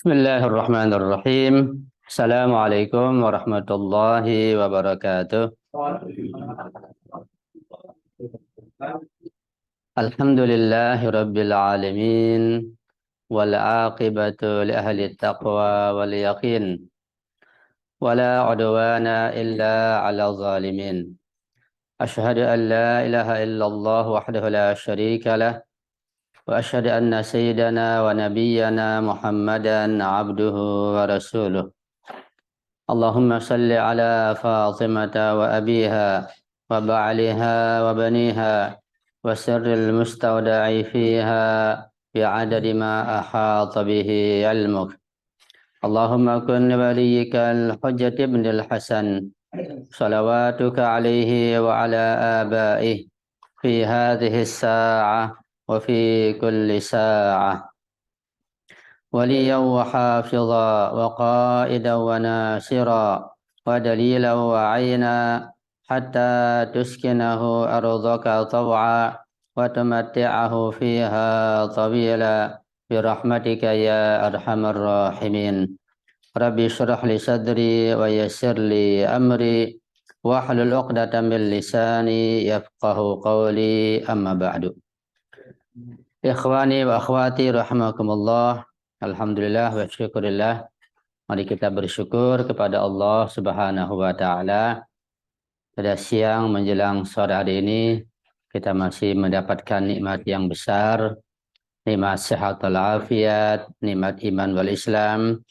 Bismillahirrahmanirrahim. Assalamualaikum warahmatullahi wabarakatuh. Alhamdulillahi rabbil alamin. Wal aqibatu li ahli taqwa wal yaqin. Wala udwana illa ala zalimin. Ashhadu an la ilaha illallah wahdahu la syarika lah. Wa ashhadu anna sayyidana wa nabiyyana Muhammadan abduhu wa rasuluh. اللهم صل على فاطمة وأبيها وبعلها وبنيها وسر المستودع فيها بعدد ما أحاط به علمك. اللهم كن وليك الحجة بن الحسن صلواتك عليه وعلى آبائه في هذه الساعة وفي كل ساعة وليا وحافظا وقائدا وناصرا ودليلا وعينا حتى تسكنه أرضك طوعا وتمتعه فيها طويلا برحمتك يا أرحم الراحمين. ربي اشرح لي صدري ويسر لي أمري واحلل عقدة من لساني يفقه قولي أما بعد. Ikhwani wa akhwati rahimakumullah. Alhamdulillah wa syukurillah. Mari kita bersyukur kepada Allah Subhanahu wa taala. Pada siang menjelang sore hari ini kita masih mendapatkan nikmat yang besar, nikmat sehat walafiat, nikmat iman wal Islam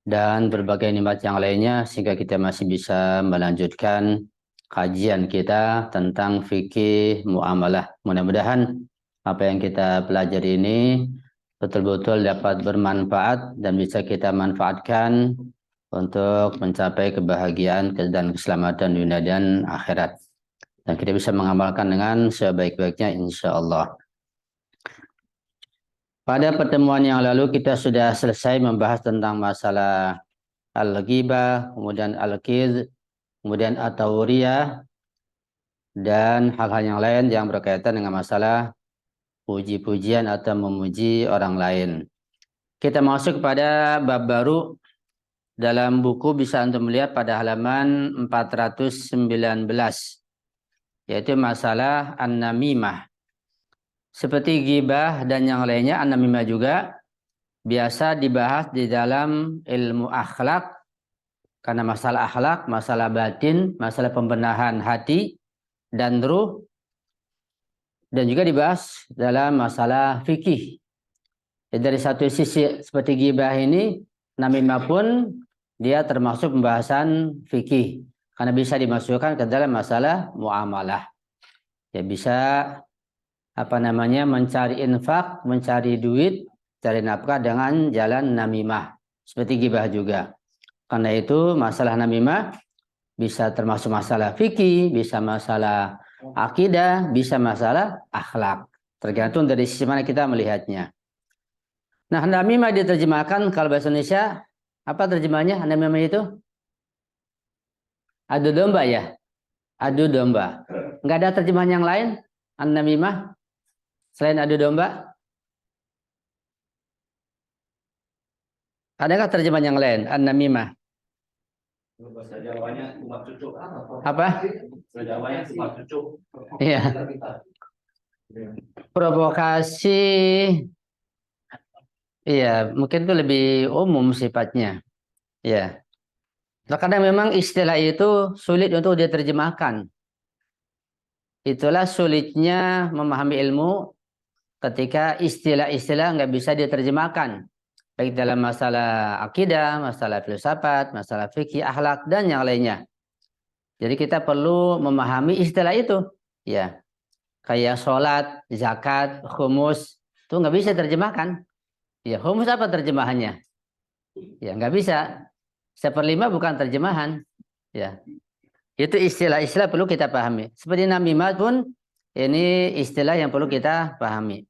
dan berbagai nikmat yang lainnya sehingga kita masih bisa melanjutkan kajian kita tentang fikih muamalah. Mudah-mudahan apa yang kita pelajari ini betul-betul dapat bermanfaat dan bisa kita manfaatkan untuk mencapai kebahagiaan dan keselamatan dunia dan akhirat. Dan kita bisa mengamalkan dengan sebaik-baiknya insya Allah. Pada pertemuan yang lalu kita sudah selesai membahas tentang masalah al-ghibah, kemudian al-kidz, kemudian at-tawriyah, dan hal-hal yang lain yang berkaitan dengan masalah puji-pujian atau memuji orang lain. Kita masuk kepada bab baru dalam buku, bisa untuk melihat pada halaman 419, yaitu masalah an-namimah. Seperti ghibah dan yang lainnya, an-namimah juga biasa dibahas di dalam ilmu akhlak, karena masalah akhlak, masalah batin, masalah pembenahan hati dan ruh, dan juga dibahas dalam masalah fikih. Jadi dari satu sisi seperti ghibah ini, namimah pun dia termasuk pembahasan fikih karena bisa dimasukkan ke dalam masalah muamalah. Ya bisa mencari infak, mencari duit, cari nafkah dengan jalan namimah. Seperti ghibah juga. Karena itu masalah namimah bisa termasuk masalah fikih, bisa masalah akidah, bisa masalah akhlak. Tergantung dari sisi mana kita melihatnya. Nah, namimah diterjemahkan kalau bahasa Indonesia, apa terjemahnya namimah itu? Adu domba ya? Adu domba. Nggak ada terjemahan yang lain? Namimah selain adu domba? Adakah terjemahan yang lain? Namimah. Bahasa Jawanya umat cucu. Apa? Bahasa Jawanya umat cucu. Iya. Provokasi. Iya, mungkin itu lebih umum sifatnya. Ya. Terkadang memang istilah itu sulit untuk diterjemahkan. Itulah sulitnya memahami ilmu ketika istilah-istilah nggak bisa diterjemahkan. Baik dalam masalah akidah, masalah filsafat, masalah fikih, akhlak, dan yang lainnya. Jadi kita perlu memahami istilah itu. Ya. Kayak sholat, zakat, khumus, itu nggak bisa terjemahkan. Ya, khumus apa terjemahannya? Ya, nggak bisa. 1/5 bukan terjemahan. Ya, itu istilah-istilah perlu kita pahami. Seperti namimah pun ini istilah yang perlu kita pahami.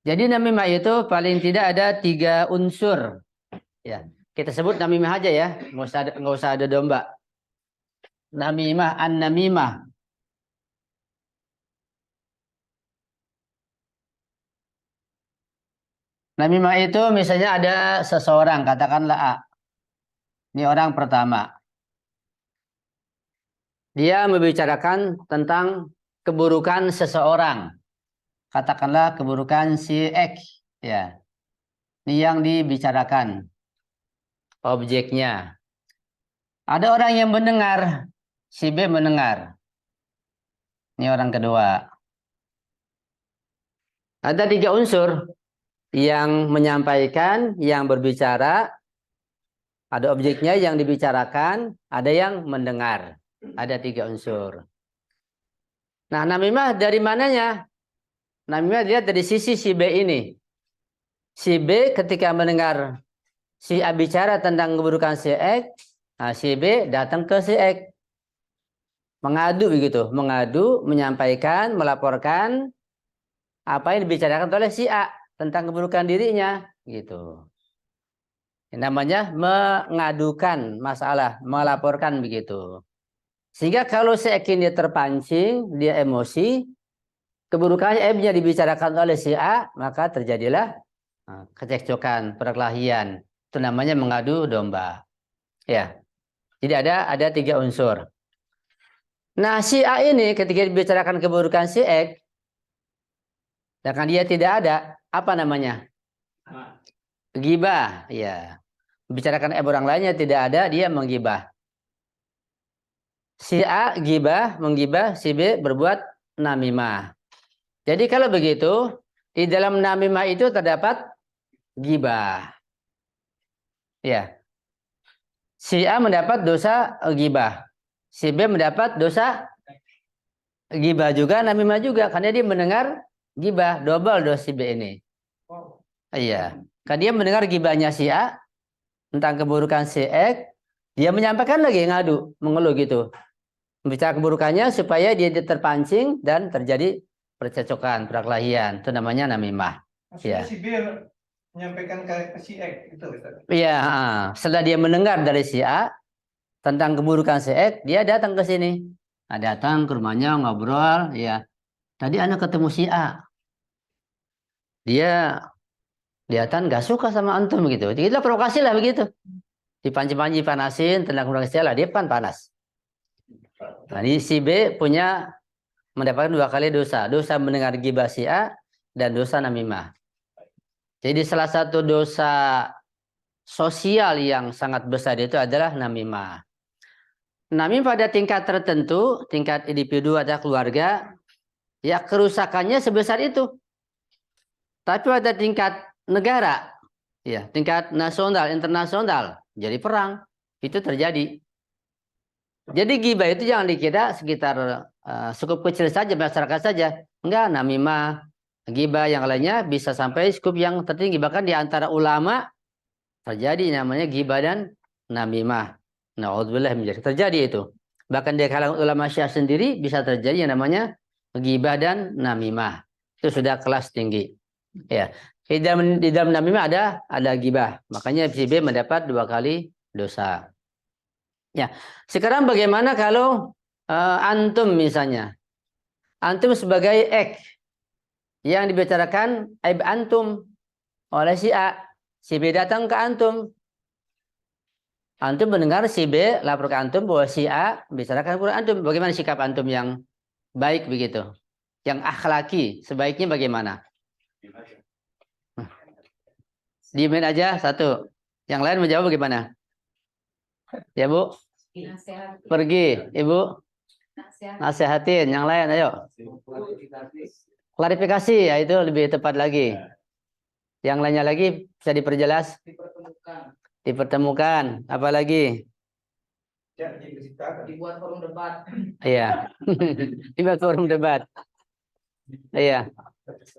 Jadi namimah itu paling tidak ada 3 unsur. Ya, kita sebut namimah aja ya, nggak usah ada domba. Namimah, an-namimah. Namimah itu misalnya ada seseorang, katakanlah A. Ini orang pertama. Dia membicarakan tentang keburukan seseorang. Katakanlah keburukan si X. Ya, ini yang dibicarakan objeknya. Ada orang yang mendengar, si B mendengar. Ini orang kedua. Ada 3 unsur yang menyampaikan, yang berbicara, ada objeknya yang dibicarakan, ada yang mendengar. Ada 3 unsur. Nah, namimah dari mananya? Namimah dilihat dari sisi si B ini. Si B ketika mendengar si A bicara tentang keburukan si X, nah si B datang ke si X. Mengadu begitu, mengadu, menyampaikan, melaporkan apa yang dibicarakan oleh si A tentang keburukan dirinya, gitu. Ini namanya mengadukan masalah, melaporkan begitu. Sehingga kalau si X ini terpancing, dia emosi, keburukan aibnya dibicarakan oleh si A, maka terjadilah kecekcokan, perkelahian. Itu namanya mengadu domba. Ya. Jadi ada 3 unsur. Nah, si A ini ketika dibicarakan keburukan si X, sedangkan dia tidak ada, apa namanya? Gibah, ya. Bicarakan orang lainnya tidak ada, dia menggibah. Si A gibah, menggibah, si B berbuat namimah. Jadi kalau begitu, di dalam namimah itu terdapat gibah. Ya. Si A mendapat dosa gibah. Si B mendapat dosa gibah juga, namimah juga. Karena dia mendengar gibah, double dosa si B ini. Iya. Karena dia mendengar gibahnya si A tentang keburukan si X, dia menyampaikan lagi ngadu, mengeluh gitu. Membicara keburukannya supaya dia terpancing dan terjadi percecokan, perkelahian. Itu namanya namimah. Maksudnya Ya. si B menyampaikan ke si X gitu, Ustaz. Iya, setelah dia mendengar dari si A tentang keburukan si X, dia datang ke sini. Nah, datang ke rumahnya ngobrol, ya. Tadi anak ketemu si A. Dia kelihatan gak suka sama antum begitu. Kita provokasi lah begitu. Dipanci-panci panasin tentang keburukan si A lah, dia kan panas. Nah, ini si B punya mendapatkan 2 kali dosa. Dosa mendengar gibah si A dan dosa namimah. Jadi salah satu dosa sosial yang sangat besar itu adalah namimah. Namimah pada tingkat tertentu, tingkat individu atau keluarga, ya kerusakannya sebesar itu. Tapi pada tingkat negara, ya tingkat nasional, internasional, jadi perang, itu terjadi. Jadi gibah itu jangan dikira sekitar skup kecil saja, masyarakat saja. Enggak, namimah, gibah yang lainnya bisa sampai skup yang tertinggi. Bahkan di antara ulama terjadi namanya gibah dan namimah. Na'udzubillah menjadi terjadi itu. Bahkan di kalangan ulama Syiah sendiri bisa terjadi yang namanya gibah dan namimah. Itu sudah kelas tinggi. Ya. Di dalam namimah ada gibah. Makanya si B mendapat 2 kali dosa. Ya. Sekarang bagaimana kalau antum misalnya? Antum sebagai X yang dibicarakan aib antum oleh si A. Si B datang ke antum. Antum mendengar si B lapor ke antum bahwa si A bicarakan kepada antum. Bagaimana sikap antum yang baik begitu? Yang akhlaki, sebaiknya bagaimana? Diemin aja satu. Yang lain menjawab bagaimana? Ya Bu? Pergi. Ibu? Nasihatin. Yang lain ayo. Klarifikasi ya itu lebih tepat lagi. Yang lainnya lagi bisa diperjelas? Dipertemukan. Apa lagi? Dibuat forum debat. Iya. Dibuat forum debat. Iya.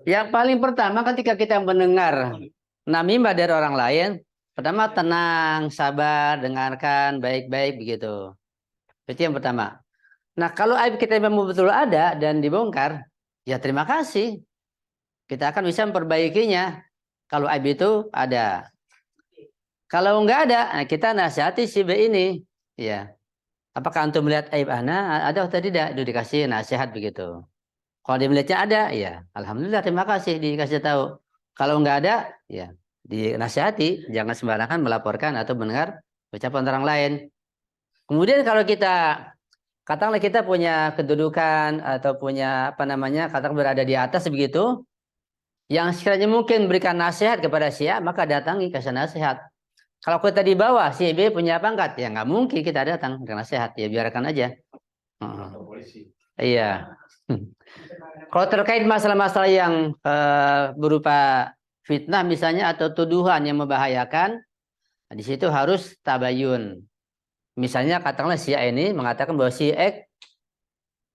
Yang paling pertama ketika kita mendengar namimah dari orang lain, pertama tenang, sabar, dengarkan baik-baik begitu. Itu yang pertama. Nah, kalau aib kita memang betul ada dan dibongkar, ya terima kasih. Kita akan bisa memperbaikinya. Kalau aib itu ada. Kalau enggak ada, nah kita nasihati si B ini. Ya. Apakah antum melihat aib ana? Ada atau tidak? Itu dikasih nasihat begitu. Kalau dia melihatnya ada, ya alhamdulillah terima kasih dikasih tahu. Kalau nggak ada, ya dinasihati, jangan sembarangan melaporkan atau mendengar ucapan orang lain. Kemudian kalau kita katakanlah kita punya kedudukan atau punya apa namanya, katakan berada di atas begitu, yang sekiranya mungkin berikan nasihat kepada si A, maka datangi kasih nasihat. Kalau kita di bawah, si B punya pangkat, ya nggak mungkin kita datang dengan nasihat, ya biarkan aja. Iya. Kalau terkait masalah-masalah yang berupa fitnah misalnya atau tuduhan yang membahayakan, di situ harus tabayun. Misalnya katakanlah si A ini mengatakan bahwa si X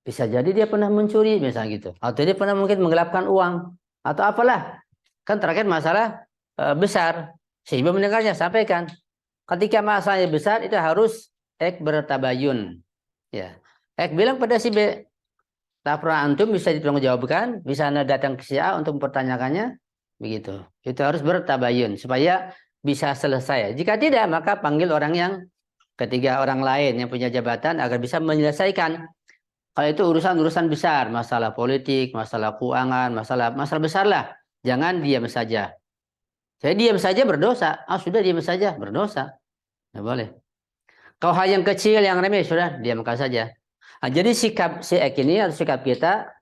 bisa jadi dia pernah mencuri misalnya gitu, atau dia pernah mungkin menggelapkan uang atau apalah. Kan terkait masalah besar, sehingga mendengarnya sampaikan. Ketika masalahnya besar itu harus X bertabayun. Ya, X bilang pada si B, laporan antum bisa dipertanggungjawabkan, bisa Anda datang ke si A untuk mempertanyakannya, begitu. Itu harus bertabayun supaya bisa selesai. Jika tidak, maka panggil orang yang ketiga, orang lain yang punya jabatan agar bisa menyelesaikan. Kalau itu urusan-urusan besar, masalah politik, masalah keuangan, masalah besar lah. Jangan diam saja. Saya diam saja berdosa. Sudah diam saja berdosa. Nggak boleh. Kalau hal yang kecil, yang remeh, sudah diamkan saja. Jadi sikap si Ek ini atau sikap kita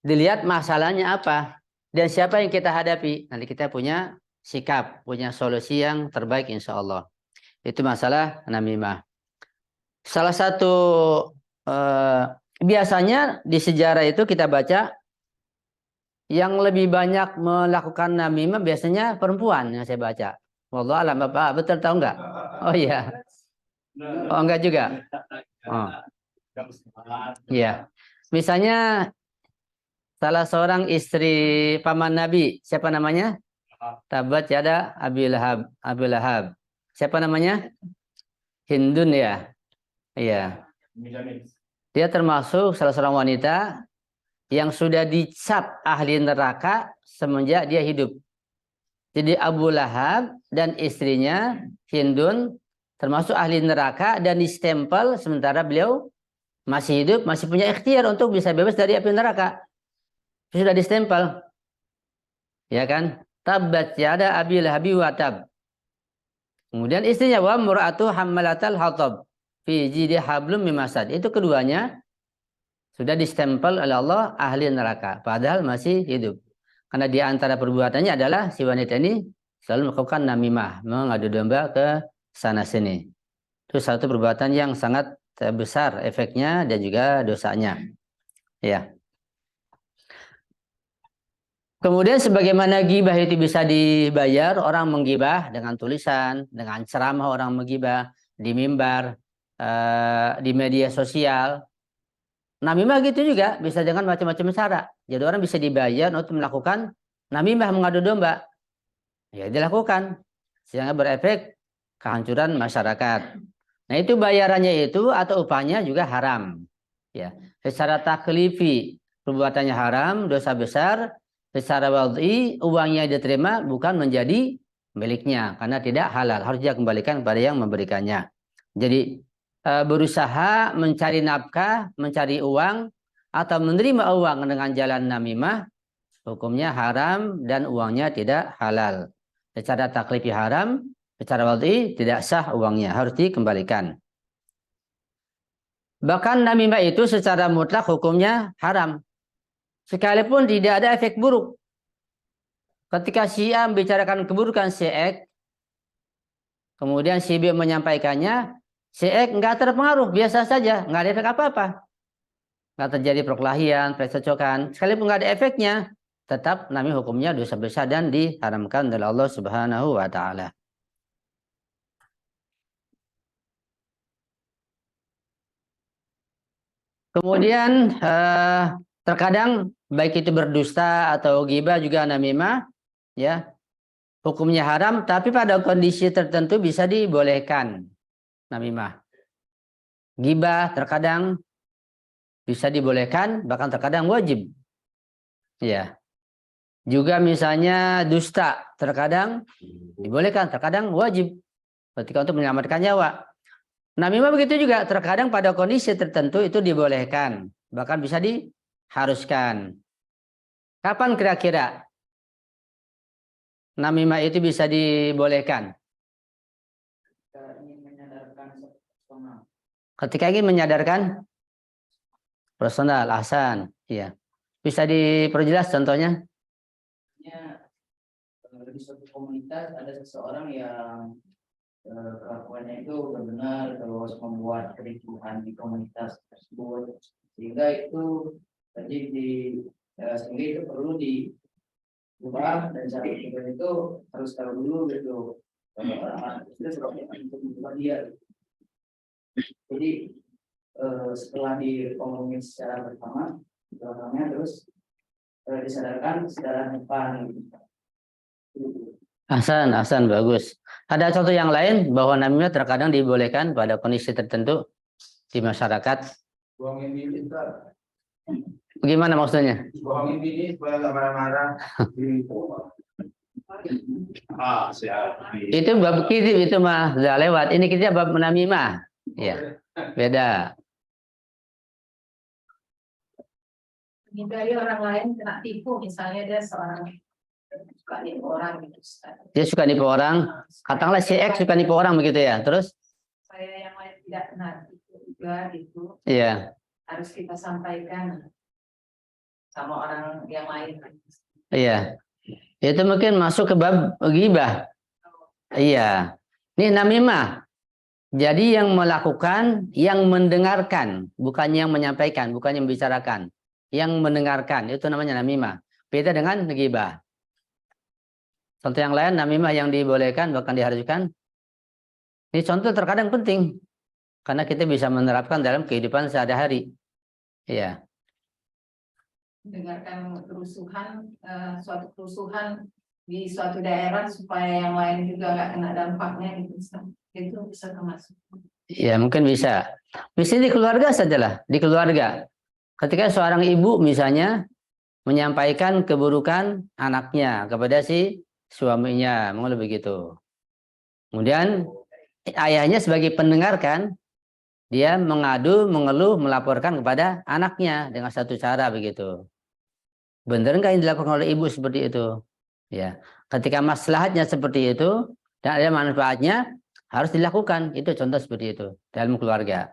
dilihat masalahnya apa dan siapa yang kita hadapi. Nanti kita punya sikap, punya solusi yang terbaik insya Allah. Itu masalah namimah. Salah satu biasanya di sejarah itu kita baca yang lebih banyak melakukan namimah biasanya perempuan yang saya baca. Wallahu alam, Bapak betul tahu nggak? Oh iya. Oh enggak juga. Oh. Iya. Misalnya salah seorang istri paman Nabi, siapa namanya? Tabat yada Abi Lahab. Abi Lahab. Siapa namanya? Hindun ya. Iya. Dia termasuk salah seorang wanita yang sudah dicap ahli neraka semenjak dia hidup. Jadi Abu Lahab dan istrinya Hindun termasuk ahli neraka dan distempel sementara beliau masih hidup, masih punya ikhtiar untuk bisa bebas dari api neraka. Sudah distempel. Ya kan? Tabbat yada Abi Lahabi wa tab. Kemudian istrinya wa mur'atu hammalatal hatab fi jidi hablum mimasad. Itu keduanya sudah distempel oleh Allah ahli neraka padahal masih hidup. Karena di antara perbuatannya adalah si wanita ini selalu melakukan namimah, mengadu domba ke sana sini. Itu satu perbuatan yang sangat besar efeknya dan juga dosanya. Ya. Kemudian sebagaimana gibah itu bisa dibayar, orang menggibah dengan tulisan, dengan ceramah orang menggibah di mimbar, di media sosial. Namimah gitu juga bisa dengan macam-macam cara. Jadi orang bisa dibayar untuk melakukan namimah, mengadu domba. Ya dilakukan sehingga berefek kehancuran masyarakat. Nah itu bayarannya itu atau upahnya juga haram. Ya, secara taklifi perbuatannya haram, dosa besar. Secara wad'i uangnya diterima bukan menjadi miliknya karena tidak halal, harus dia kembalikan kepada yang memberikannya. Jadi berusaha mencari nafkah, mencari uang atau menerima uang dengan jalan namimah hukumnya haram dan uangnya tidak halal. Secara taklifi haram, secara wad'i tidak sah uangnya, harus dikembalikan. Bahkan namimah itu secara mutlak hukumnya haram. Sekalipun tidak ada efek buruk. Ketika si A membicarakan keburukan si X, kemudian si B menyampaikannya, si X nggak terpengaruh, biasa saja, nggak ada efek apa-apa. Nggak terjadi perkelahian, percecokan. Sekalipun nggak ada efeknya, tetap namanya hukumnya dosa besar dan diharamkan oleh Allah Subhanahu wa Ta'ala. Kemudian terkadang baik itu berdusta atau ghibah juga namimah, ya hukumnya haram, tapi pada kondisi tertentu bisa dibolehkan namimah. Ghibah terkadang bisa dibolehkan, bahkan terkadang wajib. Ya. Juga misalnya dusta terkadang dibolehkan, terkadang wajib ketika untuk menyelamatkan nyawa. Namimah begitu juga, terkadang pada kondisi tertentu itu dibolehkan, bahkan bisa diharuskan. Kapan kira-kira namimah itu bisa dibolehkan? Ingin menyadarkan personal. Ketika ingin menyadarkan personal, Hasan, iya. Bisa diperjelas contohnya? Di suatu komunitas ada seseorang yang kelakuannya itu benar terus membuat kericuhan di komunitas tersebut, sehingga itu sehingga itu perlu diubah, dan cara berpikir itu harus tahu dulu gitu orang itu sebabnya untuk mengubah dia. Jadi setelah diomongin secara bersama belakangnya terus disadarkan secara depan. Hasan, bagus. Ada contoh yang lain bahwa namimah terkadang dibolehkan pada kondisi tertentu di masyarakat. Bohongin bini, Ustaz. Bagaimana maksudnya? Bohongin bini supaya nggak marah-marah. Siap. Itu bab kizib, itu mah sudah lewat. Ini kita bab namimah. Ya, beda. Hindari orang lain kena tipu, misalnya dia seorang suka nipu orang gitu, Ustaz. Dia suka nipu orang, katakanlah si X suka nipu orang begitu ya. Terus? Supaya yang lain tidak kena tipu juga itu. Iya. Harus kita sampaikan sama orang yang lain. Iya. Itu mungkin masuk ke bab ghibah. Iya. Ini namimah. Jadi yang melakukan, yang mendengarkan, bukan yang menyampaikan, bukan yang membicarakan. Yang mendengarkan, itu namanya namimah. Beda dengan ghibah. Contoh yang lain, namimah yang dibolehkan, bahkan diharuskan. Ini contoh terkadang penting. Karena kita bisa menerapkan dalam kehidupan sehari-hari. Iya. Dengarkan kerusuhan, suatu kerusuhan di suatu daerah supaya yang lain juga nggak kena dampaknya gitu, Ustaz. Itu bisa termasuk. Ya mungkin bisa. Misalnya di keluarga sajalah, di keluarga. Ketika seorang ibu misalnya menyampaikan keburukan anaknya kepada si suaminya, mungkin begitu. Kemudian ayahnya sebagai pendengar kan, dia mengadu, mengeluh, melaporkan kepada anaknya dengan satu cara begitu. Benar nggak yang dilakukan oleh ibu seperti itu? Ya, ketika maslahatnya seperti itu dan ada manfaatnya, harus dilakukan. Itu contoh seperti itu dalam keluarga.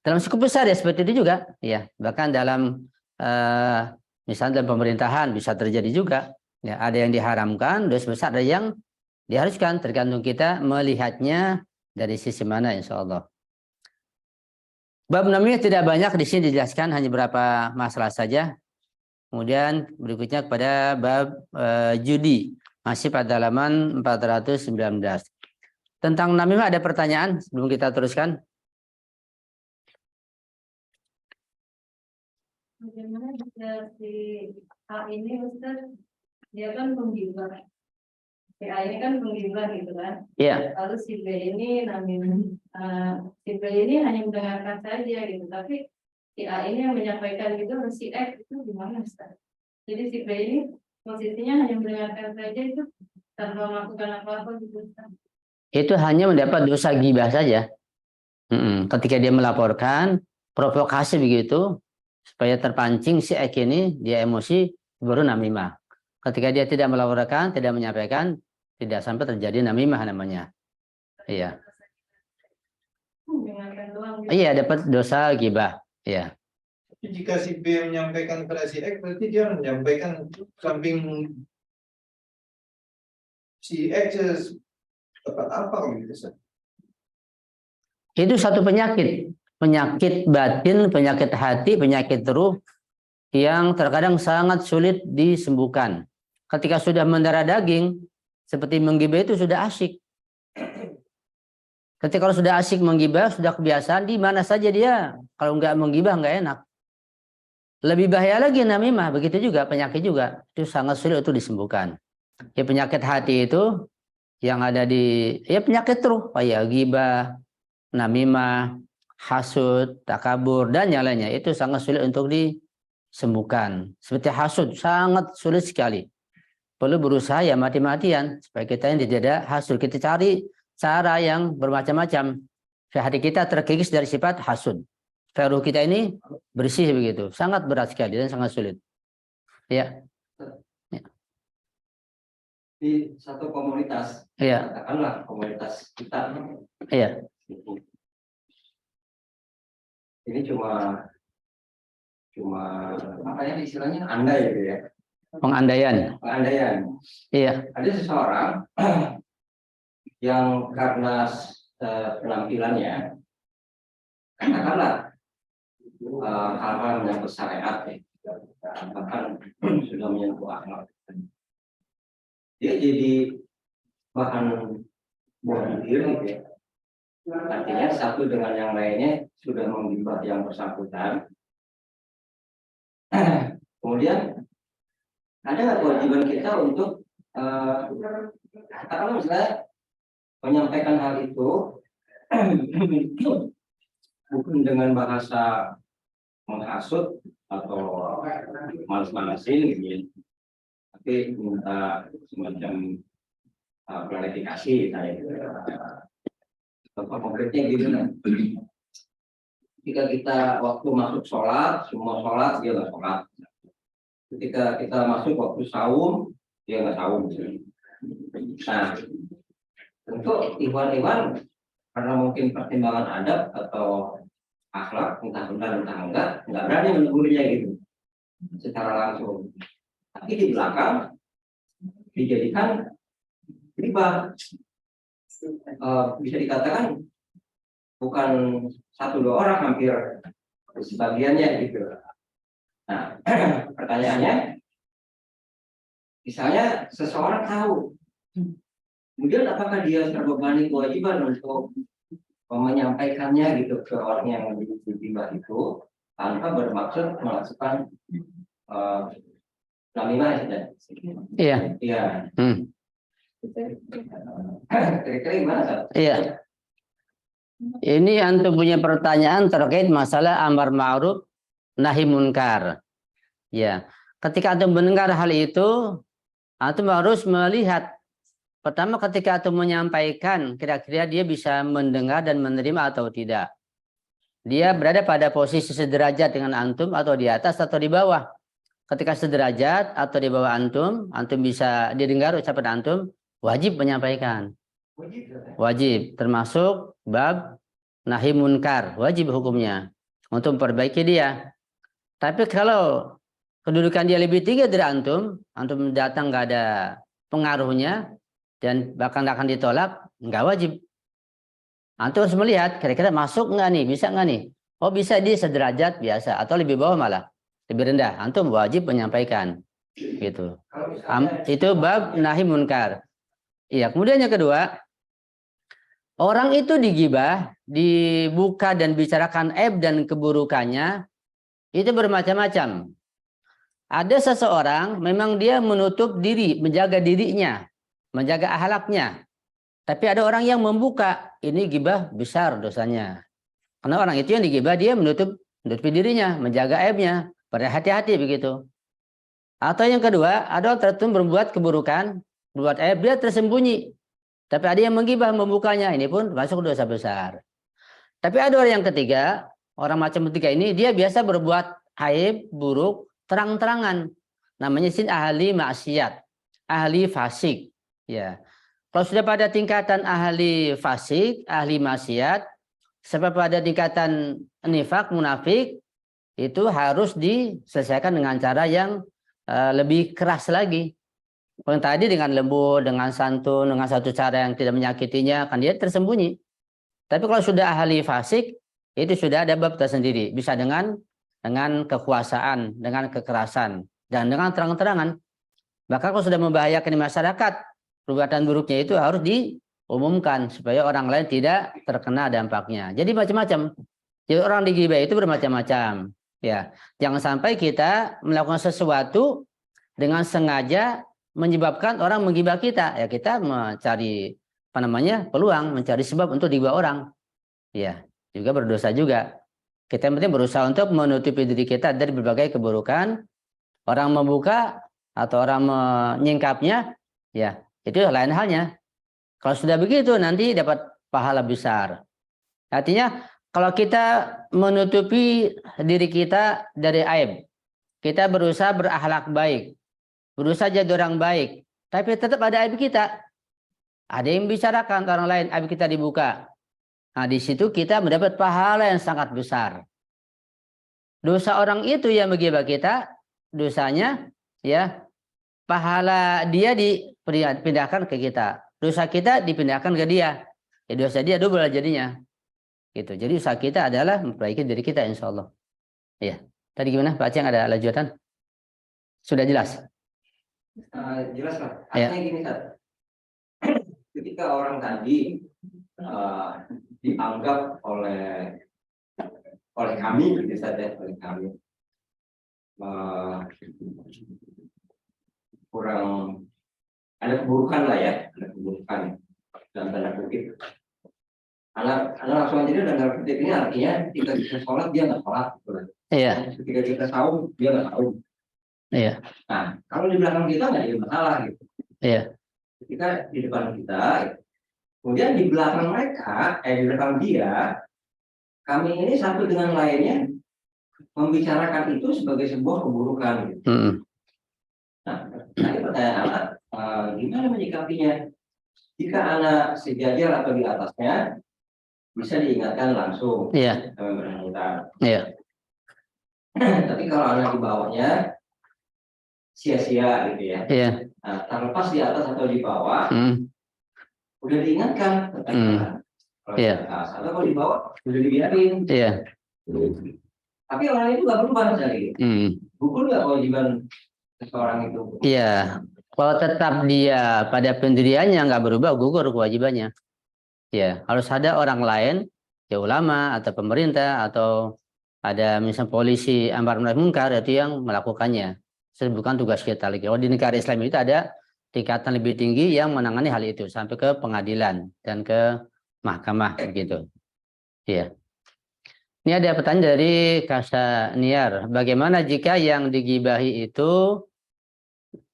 Dalam cukup besar ya seperti itu juga. Ya, bahkan dalam misalnya dalam pemerintahan bisa terjadi juga. Ya, ada yang diharamkan, dosa besar, ada yang diharuskan. Tergantung kita melihatnya dari sisi mana, insya Allah. Bab namanya tidak banyak di sini dijelaskan, hanya beberapa masalah saja. Kemudian berikutnya kepada bab judi, masih pada halaman 419. Tentang namimah ada pertanyaan sebelum kita teruskan? Bagaimana jika si A ini, Ustaz, dia kan penggibah. Si A ini kan penggibah gitu kan. Iya. Lalu si B ini si B ini hanya mendengarkan saja gitu, tapi si A ini yang menyampaikan gitu, si X itu gimana, Ustaz? Jadi si B ini posisinya hanya mendengarkan saja itu tanpa melakukan apa-apa gitu, Ustaz. Itu hanya mendapat dosa ghibah saja. Ketika dia melaporkan, provokasi begitu, supaya terpancing si X ini, dia emosi, baru namimah. Ketika dia tidak melaporkan, tidak menyampaikan, tidak sampai terjadi namimah namanya. Iya. Mendengarkan doang gitu. Iya, dapat dosa ghibah. Iya. Tapi jika si B menyampaikan kepada si X, berarti dia menyampaikan samping si X dapat apa gitu, Ustaz? Itu satu penyakit. Penyakit batin, penyakit hati, penyakit ruh yang terkadang sangat sulit disembuhkan. Ketika sudah mendarah daging, seperti menggibah itu sudah asyik. Ketika kalau sudah asyik menggibah, sudah kebiasaan, di mana saja dia. Kalau nggak menggibah, nggak enak. Lebih bahaya lagi namimah, begitu juga, penyakit juga. Itu sangat sulit untuk disembuhkan. Ya, penyakit hati itu yang ada di, ya penyakit ruh, kayak ghibah, namimah, hasud, takabur, dan yang lainnya. Itu sangat sulit untuk disembuhkan. Seperti hasud, sangat sulit sekali. Perlu berusaha ya mati-matian supaya kita yang tidak ada hasud. Kita cari cara yang bermacam-macam. Supaya hati kita terkikis dari sifat hasud. Supaya ruh kita ini bersih begitu. Sangat berat sekali dan sangat sulit. Ya. di satu komunitas, Iya, katakanlah komunitas kita. iya. Ini cuma apa ya istilahnya, andai gitu ya, Pengandaian. pengandaian. Iya, Ada seseorang yang karena penampilannya, katakanlah hal-hal menyangkut syariat, bahkan sudah menyentuh akhlak, dia jadi bahan buah bibir gitu ya. Artinya satu dengan yang lainnya sudah menggibah yang bersangkutan. Kemudian ada nggak kewajiban kita untuk katakanlah misalnya menyampaikan hal itu bukan dengan bahasa menghasut atau malas-malasin gitu ya, tapi minta semacam klarifikasi saya gitu. Contoh konkretnya gitu kan. Ketika kita waktu masuk sholat, semua sholat dia nggak sholat. Ketika kita masuk waktu saum, dia nggak saum. Nah, tentu ikhwan-ikhwan karena mungkin pertimbangan adab atau akhlak entah benar entah enggak berani menegurnya gitu secara langsung. Tapi di belakang dijadikan riba. Bisa dikatakan bukan satu dua orang, hampir sebagiannya gitu. Nah, pertanyaannya, misalnya seseorang tahu, kemudian apakah dia terbebani kewajiban untuk menyampaikannya gitu ke orang yang tiba itu tanpa bermaksud melakukan namimah ya? iya. Iya. Kira-kira gimana, Sal? Iya. Ini antum punya pertanyaan terkait masalah amar ma'ruf nahi munkar. Ya, ketika antum mendengar hal itu, antum harus melihat pertama ketika antum menyampaikan, kira-kira dia bisa mendengar dan menerima atau tidak. Dia berada pada posisi sederajat dengan antum atau di atas atau di bawah. Ketika sederajat atau di bawah antum bisa didengar ucapan antum, wajib menyampaikan. Wajib, termasuk bab nahi munkar, wajib hukumnya untuk memperbaiki dia. Tapi kalau kedudukan dia lebih tinggi dari antum datang nggak ada pengaruhnya dan bahkan akan ditolak, nggak wajib. Antum harus melihat kira-kira masuk nggak nih, bisa nggak nih? Oh bisa, dia sederajat biasa atau lebih bawah malah lebih rendah. Antum wajib menyampaikan, gitu. Itu bab nahi munkar. Iya. Kemudian yang kedua, orang itu digibah, dibuka dan bicarakan aib dan keburukannya, itu bermacam-macam. Ada seseorang memang dia menutup diri, menjaga dirinya, menjaga akhlaknya. Tapi ada orang yang membuka, ini gibah besar dosanya. Karena orang itu yang digibah dia menutupi dirinya, menjaga aibnya, berhati-hati begitu. Atau yang kedua, ada orang tertentu berbuat keburukan, berbuat aib, dia tersembunyi. Tapi ada yang menggibah, membukanya, ini pun masuk dosa besar. Tapi ada orang yang ketiga, orang macam ketiga ini, dia biasa berbuat aib, buruk, terang-terangan. Namanya ahli maksiat, ahli fasik. Ya. Kalau sudah pada tingkatan ahli fasik, ahli maksiat, sampai pada tingkatan nifak, munafik, itu harus diselesaikan dengan cara yang lebih keras lagi. Yang tadi dengan lembut, dengan santun, dengan satu cara yang tidak menyakitinya, kan dia tersembunyi. Tapi kalau sudah ahli fasik, itu sudah ada bab tersendiri. Bisa dengan kekuasaan, dengan kekerasan, dan dengan terang-terangan. Bahkan kalau sudah membahayakan di masyarakat, perbuatan buruknya itu harus diumumkan supaya orang lain tidak terkena dampaknya. Jadi macam-macam. Jadi orang digibah itu bermacam-macam. Ya, jangan sampai kita melakukan sesuatu dengan sengaja menyebabkan orang menggibah kita. Ya, kita mencari peluang, mencari sebab untuk digibah orang. Ya, juga berdosa juga. Kita yang penting berusaha untuk menutupi diri kita dari berbagai keburukan. Orang membuka atau orang menyingkapnya, ya itu lain halnya. Kalau sudah begitu nanti dapat pahala besar. Artinya kalau kita menutupi diri kita dari aib, kita berusaha berakhlak baik, berusaha jadi orang baik, tapi tetap ada aib kita. Ada yang bicarakan ke orang lain, aib kita dibuka. Nah, di situ kita mendapat pahala yang sangat besar. Dosa orang itu yang menggibah kita, dosanya ya pahala dia dipindahkan ke kita. Dosa kita dipindahkan ke dia. Ya, dosa dia double jadinya. Gitu. Jadi usaha kita adalah memperbaiki diri kita insya Allah. Ya. Tadi gimana Pak Aceh, ada lanjutan? Sudah jelas? Jelas lah. Ya. Artinya gini Ustaz. Ketika orang tadi dianggap oleh kami gitu saja, oleh kami kurang ada keburukan lah ya, ada keburukan dalam tanda kutip. Anak langsung aja dalam tanda kutip ini artinya ketika kita sholat dia nggak sholat, Iya. ketika kita sahur dia nggak sahur. Iya. Nah, kalau di belakang kita nggak ada masalah gitu. Iya. Ketika di depan kita, kemudian di belakang mereka, di belakang dia, kami ini satu dengan lainnya membicarakan itu sebagai sebuah keburukan. Gitu. Nah, tadi pertanyaan anak, gimana menyikapinya? Jika anak sejajar atau di atasnya, bisa diingatkan langsung. Iya. Iya. Tapi kalau anak di bawahnya, sia-sia gitu ya. Iya. Nah, terlepas di atas atau di bawah, udah diingatkan. Kalau di atas atau kalau di bawah, udah dibiarin. Iya. Tapi orang itu nggak berubah dari gugur nggak kewajiban seseorang itu? Iya, kalau tetap dia pada pendiriannya nggak berubah, gugur kewajibannya. Ya, harus ada orang lain, ya ulama atau pemerintah atau ada misalnya polisi amar ma'ruf munkar itu yang melakukannya. Itu bukan tugas kita lagi. Kalau di negara Islam itu ada tingkatan lebih tinggi yang menangani hal itu sampai ke pengadilan dan ke mahkamah begitu. Iya. Ini ada pertanyaan dari Kasa Niar. Bagaimana jika yang digibahi itu,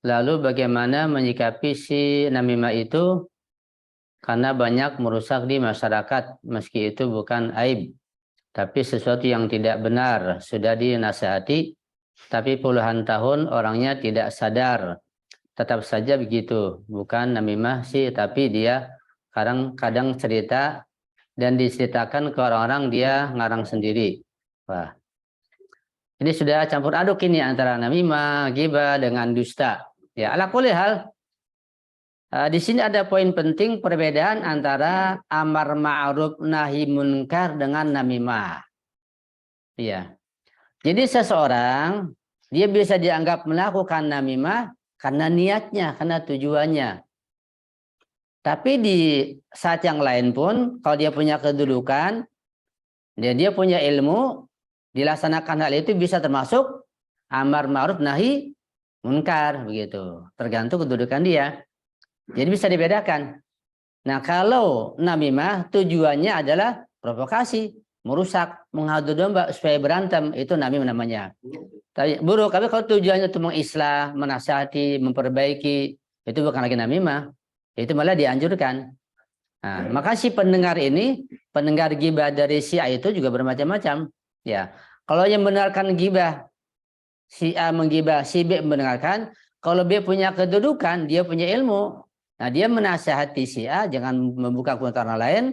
lalu bagaimana menyikapi si namimah itu karena banyak merusak di masyarakat, meski itu bukan aib, tapi sesuatu yang tidak benar, sudah dinasihati, tapi puluhan tahun orangnya tidak sadar. Tetap saja begitu, bukan namimah sih, tapi dia kadang-kadang cerita dan diceritakan ke orang-orang dia ngarang sendiri. Wah, ini sudah campur aduk ini antara namimah, ghibah dengan dusta. Ya, ala kulli hal, di sini ada poin penting perbedaan antara amar ma'ruf nahi munkar dengan namimah. Ya, jadi seseorang dia bisa dianggap melakukan namimah karena niatnya, karena tujuannya. Tapi di saat yang lain pun, kalau dia punya kedudukan, dia punya ilmu, dilaksanakan hal itu bisa termasuk amar ma'ruf nahi munkar, begitu. Tergantung kedudukan dia. Jadi bisa dibedakan. Nah, kalau namimah tujuannya adalah provokasi, merusak, mengadu domba supaya berantem, itu namimah namanya. Tapi buruk, tapi kalau tujuannya itu mengislah, menasihati, memperbaiki, itu bukan lagi namimah. Itu malah dianjurkan. Nah, maka si pendengar ini, pendengar ghibah dari si A itu juga bermacam-macam. Ya, kalau yang mendengarkan ghibah, si A menggibah, si B mendengarkan. Kalau B punya kedudukan, dia punya ilmu. Nah, dia menasihati si A jangan membuka kebutuhan orang lain.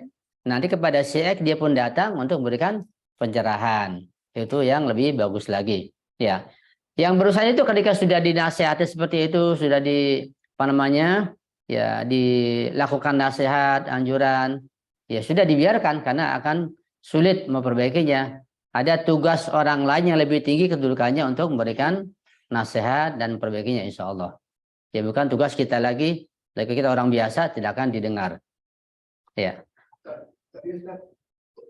Nanti kepada si X dia pun datang untuk memberikan pencerahan. Itu yang lebih bagus lagi. Ya, yang berusaha itu ketika sudah dinasihati seperti itu, sudah ya dilakukan nasihat, anjuran, ya sudah dibiarkan karena akan sulit memperbaikinya. Ada tugas orang lain yang lebih tinggi kedudukannya untuk memberikan nasihat dan memperbaikinya insya Allah. Ya bukan tugas kita lagi kita orang biasa tidak akan didengar. Ya. Tapi Ustaz,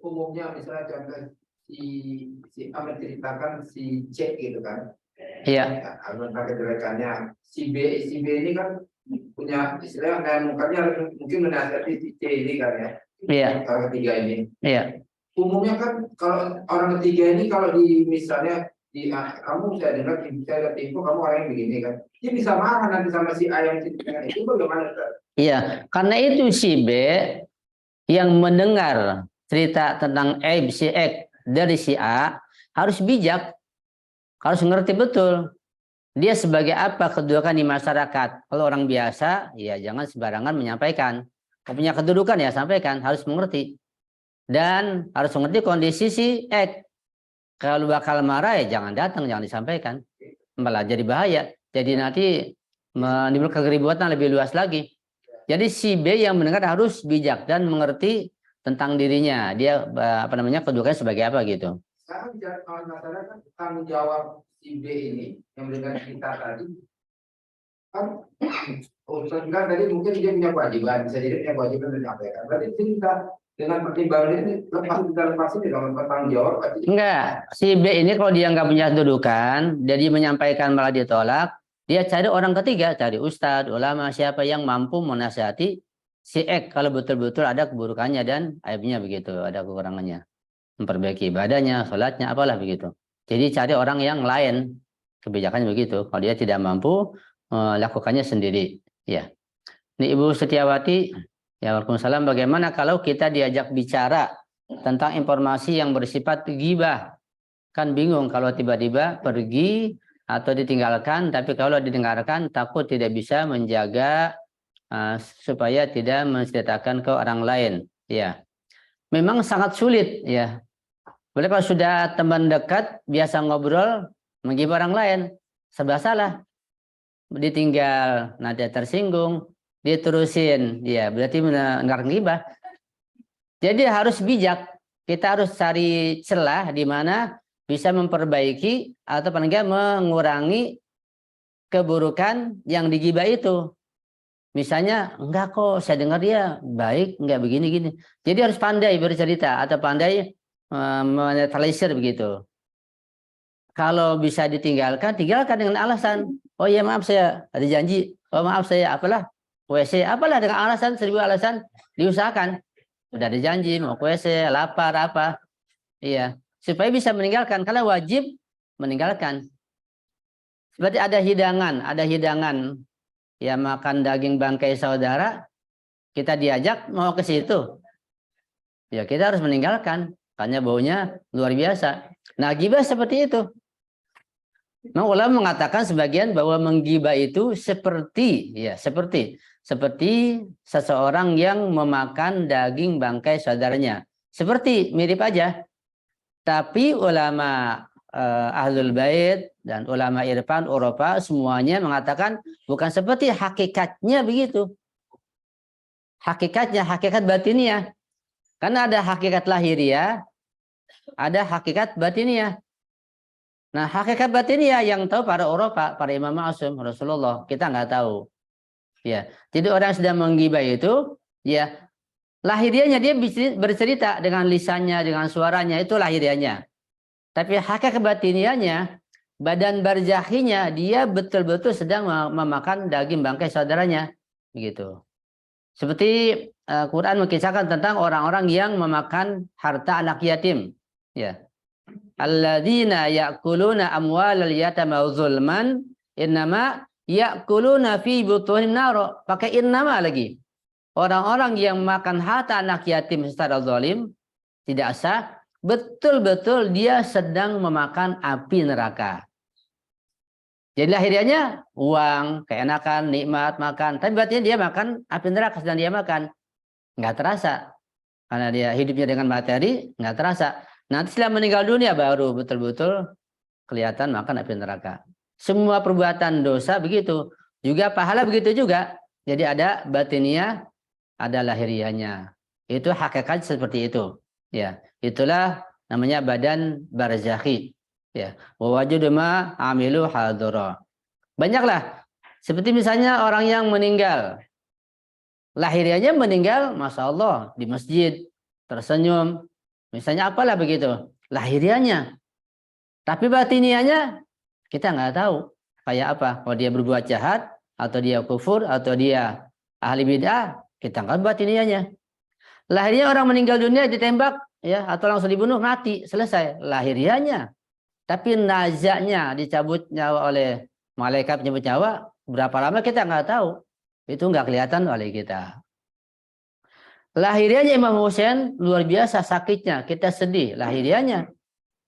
umumnya misalnya contoh si A menceritakan si C gitu kan. Iya. Tentang kejelekannya si B ini kan punya istilah kayak mukanya mungkin menasihati si C ini kan ya. Iya. Orang ketiga ini. Iya. Umumnya kan kalau orang ketiga ini kalau di misalnya kamu saya dengar saya info kamu orang yang begini kan. Dia bisa marah nanti sama si A yang ceritakan itu bagaimana Ustaz? Iya, karena itu si B yang mendengar cerita tentang aib si X dari si A harus bijak, harus ngerti betul. Dia sebagai apa kedudukan di masyarakat. Kalau orang biasa, ya jangan sembarangan menyampaikan. Kalau punya kedudukan ya sampaikan, harus mengerti. Dan harus mengerti kondisi si X. Kalau bakal marah ya jangan datang, jangan disampaikan. Malah jadi bahaya. Jadi nanti menimbulkan keributan lebih luas lagi. Jadi si B yang mendengar harus bijak dan mengerti tentang dirinya. Dia kedudukannya sebagai apa gitu. Sekarang bicara soal masyarakat, tanggung jawab si B ini yang mendengar kita tadi kan urusan kan tadi mungkin dia punya kewajiban, bisa jadi punya kewajiban menyampaikan. Berarti kita dengan pertimbangan ini lepasin tidak bertanggung jawab. Enggak, si B ini kalau dia nggak punya kedudukan, jadi menyampaikan malah ditolak, dia cari orang ketiga, cari ustadz, ulama, siapa yang mampu menasihati si X kalau betul-betul ada keburukannya dan aibnya begitu, ada kekurangannya. Memperbaiki ibadahnya, sholatnya, apalah begitu. Jadi cari orang yang lain, kebijakannya begitu. Kalau dia tidak mampu, lakukannya sendiri. Ya. Ini Ibu Setiawati, ya Waalaikumsalam, bagaimana kalau kita diajak bicara tentang informasi yang bersifat ghibah? Kan bingung kalau tiba-tiba pergi atau ditinggalkan, tapi kalau didengarkan takut tidak bisa menjaga supaya tidak menceritakan ke orang lain. Ya. Memang sangat sulit ya. Boleh kalau sudah teman dekat biasa ngobrol menggibah orang lain, serba salah. Ditinggal, nanti tersinggung, diterusin, ya berarti mendengar gibah. Jadi harus bijak. Kita harus cari celah di mana bisa memperbaiki atau paling enggak mengurangi keburukan yang digibah itu. Misalnya, enggak kok, saya dengar dia baik, enggak begini-gini. Jadi harus pandai bercerita atau pandai menetralisir begitu. Kalau bisa ditinggalkan, tinggalkan dengan alasan. Oh iya maaf saya ada janji. Oh maaf saya apalah WC. Apalah dengan alasan 1000 alasan diusahakan. Udah ada janji mau ke WC, lapar apa. Iya. Supaya bisa meninggalkan. Karena wajib meninggalkan. Berarti ada hidangan. Ya makan daging bangkai saudara. Kita diajak mau ke situ. Ya kita harus meninggalkan. Karena baunya luar biasa. Nah ghibah seperti itu. Nah, ulama mengatakan sebagian bahwa menggibah itu seperti seseorang yang memakan daging bangkai saudaranya. Seperti mirip aja. Tapi ulama Ahlul Bait dan ulama Irfan, Uropa semuanya mengatakan bukan seperti hakikatnya begitu. Hakikatnya, hakikat batiniah. Karena ada hakikat lahiriah, ada hakikat batiniah. Nah, hakikat batiniah yang tahu para Uropa, para Imam Ma'asum, Rasulullah, kita nggak tahu. Ya, jadi orang yang sedang menggibah itu, ya lahiriahnya dia bercerita dengan lisannya, dengan suaranya, itu lahiriahnya. Tapi hakikat batiniahnya, badan barzahinya, dia betul-betul sedang memakan daging bangkai saudaranya, begitu. Seperti Quran mengisahkan tentang orang-orang yang memakan harta anak yatim, ya. Alladzina ya'kuluna amwalal yatama zulman innama ya'kuluna fi butunihim nar. Pakai innama lagi. Orang-orang yang makan harta anak yatim secara zalim tidak sah, betul-betul dia sedang memakan api neraka. Jadi lahirianya uang, keenakan, nikmat, makan. Tapi berarti dia makan api neraka sedang dia makan. Nggak terasa. Karena dia hidupnya dengan materi, nggak terasa. Nanti setelah meninggal dunia baru betul-betul kelihatan makan api neraka. Semua perbuatan dosa begitu. Juga pahala begitu juga. Jadi ada batiniah, ada lahiriahnya. Itu hakikat seperti itu. Ya, itulah namanya badan barzakhi. Ya, wa wajudu ma amilu hadara. Banyaklah. Seperti misalnya orang yang meninggal. Lahiriahnya meninggal, Masya Allah, di masjid, tersenyum. Misalnya apalah begitu. Lahiriahnya. Tapi batiniahnya, kita nggak tahu. Kayak apa. Kalau dia berbuat jahat, atau dia kufur, atau dia ahli bid'ah, kita nggak tahu batiniahnya. Lahirnya orang meninggal dunia ditembak, ya, atau langsung dibunuh, mati, selesai. Lahiriahnya. Tapi nazaknya dicabut nyawa oleh malaikat penyebut nyawa, berapa lama kita nggak tahu. Itu nggak kelihatan oleh kita. Lahiriahnya Imam Husain luar biasa sakitnya, kita sedih. Lahiriahnya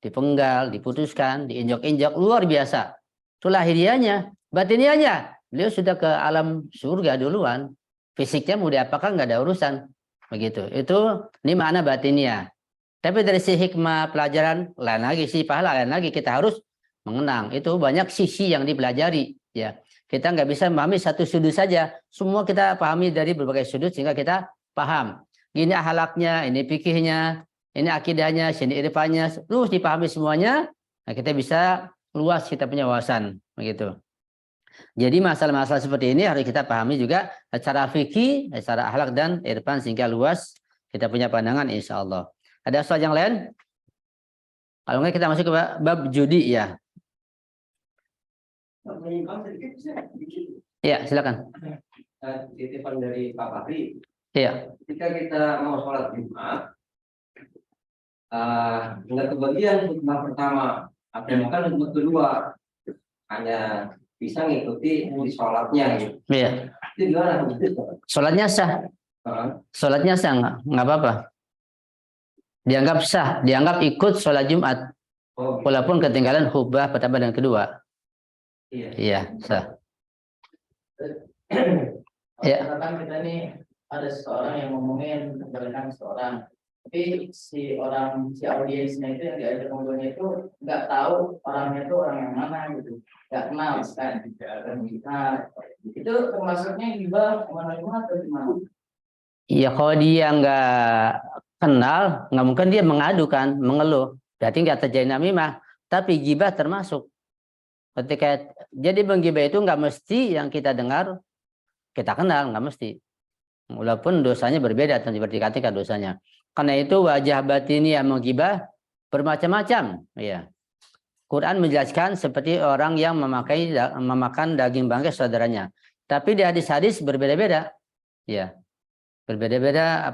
dipenggal, diputuskan, diinjak-injak, luar biasa. Itu lahiriahnya. Batiniahnya, beliau sudah ke alam surga duluan. Fisiknya mau diapakan nggak ada urusan. Begitu. Ini makna batiniah. Tapi dari si hikmah pelajaran lain lagi, si pahala lain lagi, kita harus mengenang. Itu banyak sisi yang dipelajari. Ya, kita nggak bisa memahami satu sudut saja. Semua kita pahami dari berbagai sudut sehingga kita paham. Ini ahlaknya, ini fikihnya, ini akidahnya, sini irfannya, terus dipahami semuanya. Nah, kita bisa luas kita punya wawasan, begitu. Jadi masalah-masalah seperti ini harus kita pahami juga secara fikih, secara akhlak dan irfan sehingga luas kita punya pandangan insya Allah. Ada soal yang lain? Kalau enggak kita masuk ke bab judi ya. Menyimpang sedikit bisa bikin Iya, silakan. titipan dari Pak Fahri. Iya. Ketika kita mau sholat Jumat, nggak kebagian khutbah pertama, atau bahkan khutbah kedua, hanya bisa ngikuti di sholatnya gitu. Iya. Itu gimana? Sholatnya sah. Sholatnya sah nggak apa-apa. Dianggap sah, dianggap ikut sholat Jumat. Oh, Walaupun ketinggalan khutbah pertama dan kedua. iya. Iya, sah. Ya. Katakan kita ini ada seseorang yang ngomongin kebalikan seseorang, tapi si audiensnya itu yang diajak ngobrolnya itu nggak tahu orangnya itu orang yang mana gitu, nggak kenal kan? Nah, itu termasuknya gibah mana atau gimana? Iya, kalau dia nggak kenal, nggak mungkin dia mengadukan, mengeluh. Berarti nggak terjadi namimah. Tapi gibah termasuk. Ketika jadi menggibah itu nggak mesti yang kita dengar kita kenal, nggak mesti. Walaupun dosanya berbeda, seperti dikatakan dosanya. Karena itu wajah batini yang menggibah bermacam-macam. Ya. Quran menjelaskan seperti orang yang memakan daging bangkai saudaranya. Tapi di hadis-hadis berbeda-beda. Ya. Berbeda-beda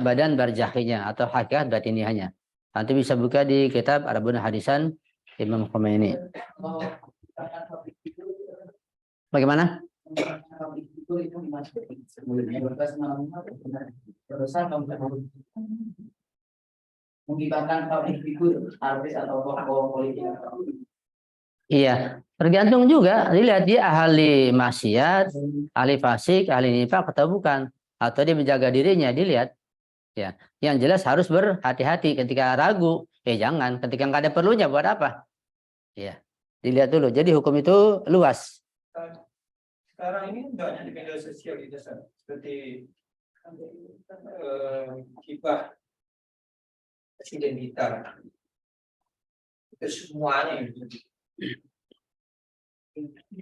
badan barzakhiynya atau hakikat batiniahnya. Nanti bisa buka di kitab Arba'un Hadisan Imam Khomeini. Bagaimana? Mengibarkan public figure, artis atau tokoh politik. Iya, tergantung juga. Dilihat dia ahli maksiat, ahli fasik, ahli nifaq atau bukan, atau dia menjaga dirinya. Dilihat, ya. Yang jelas harus berhati-hati ketika ragu. Jangan. Ketika nggak ada perlunya buat apa? Ya, dilihat dulu. Jadi hukum itu luas. Sekarang ini tidak hanya di media sosial kita seperti hibah presiden kita. Itu semuanya itu.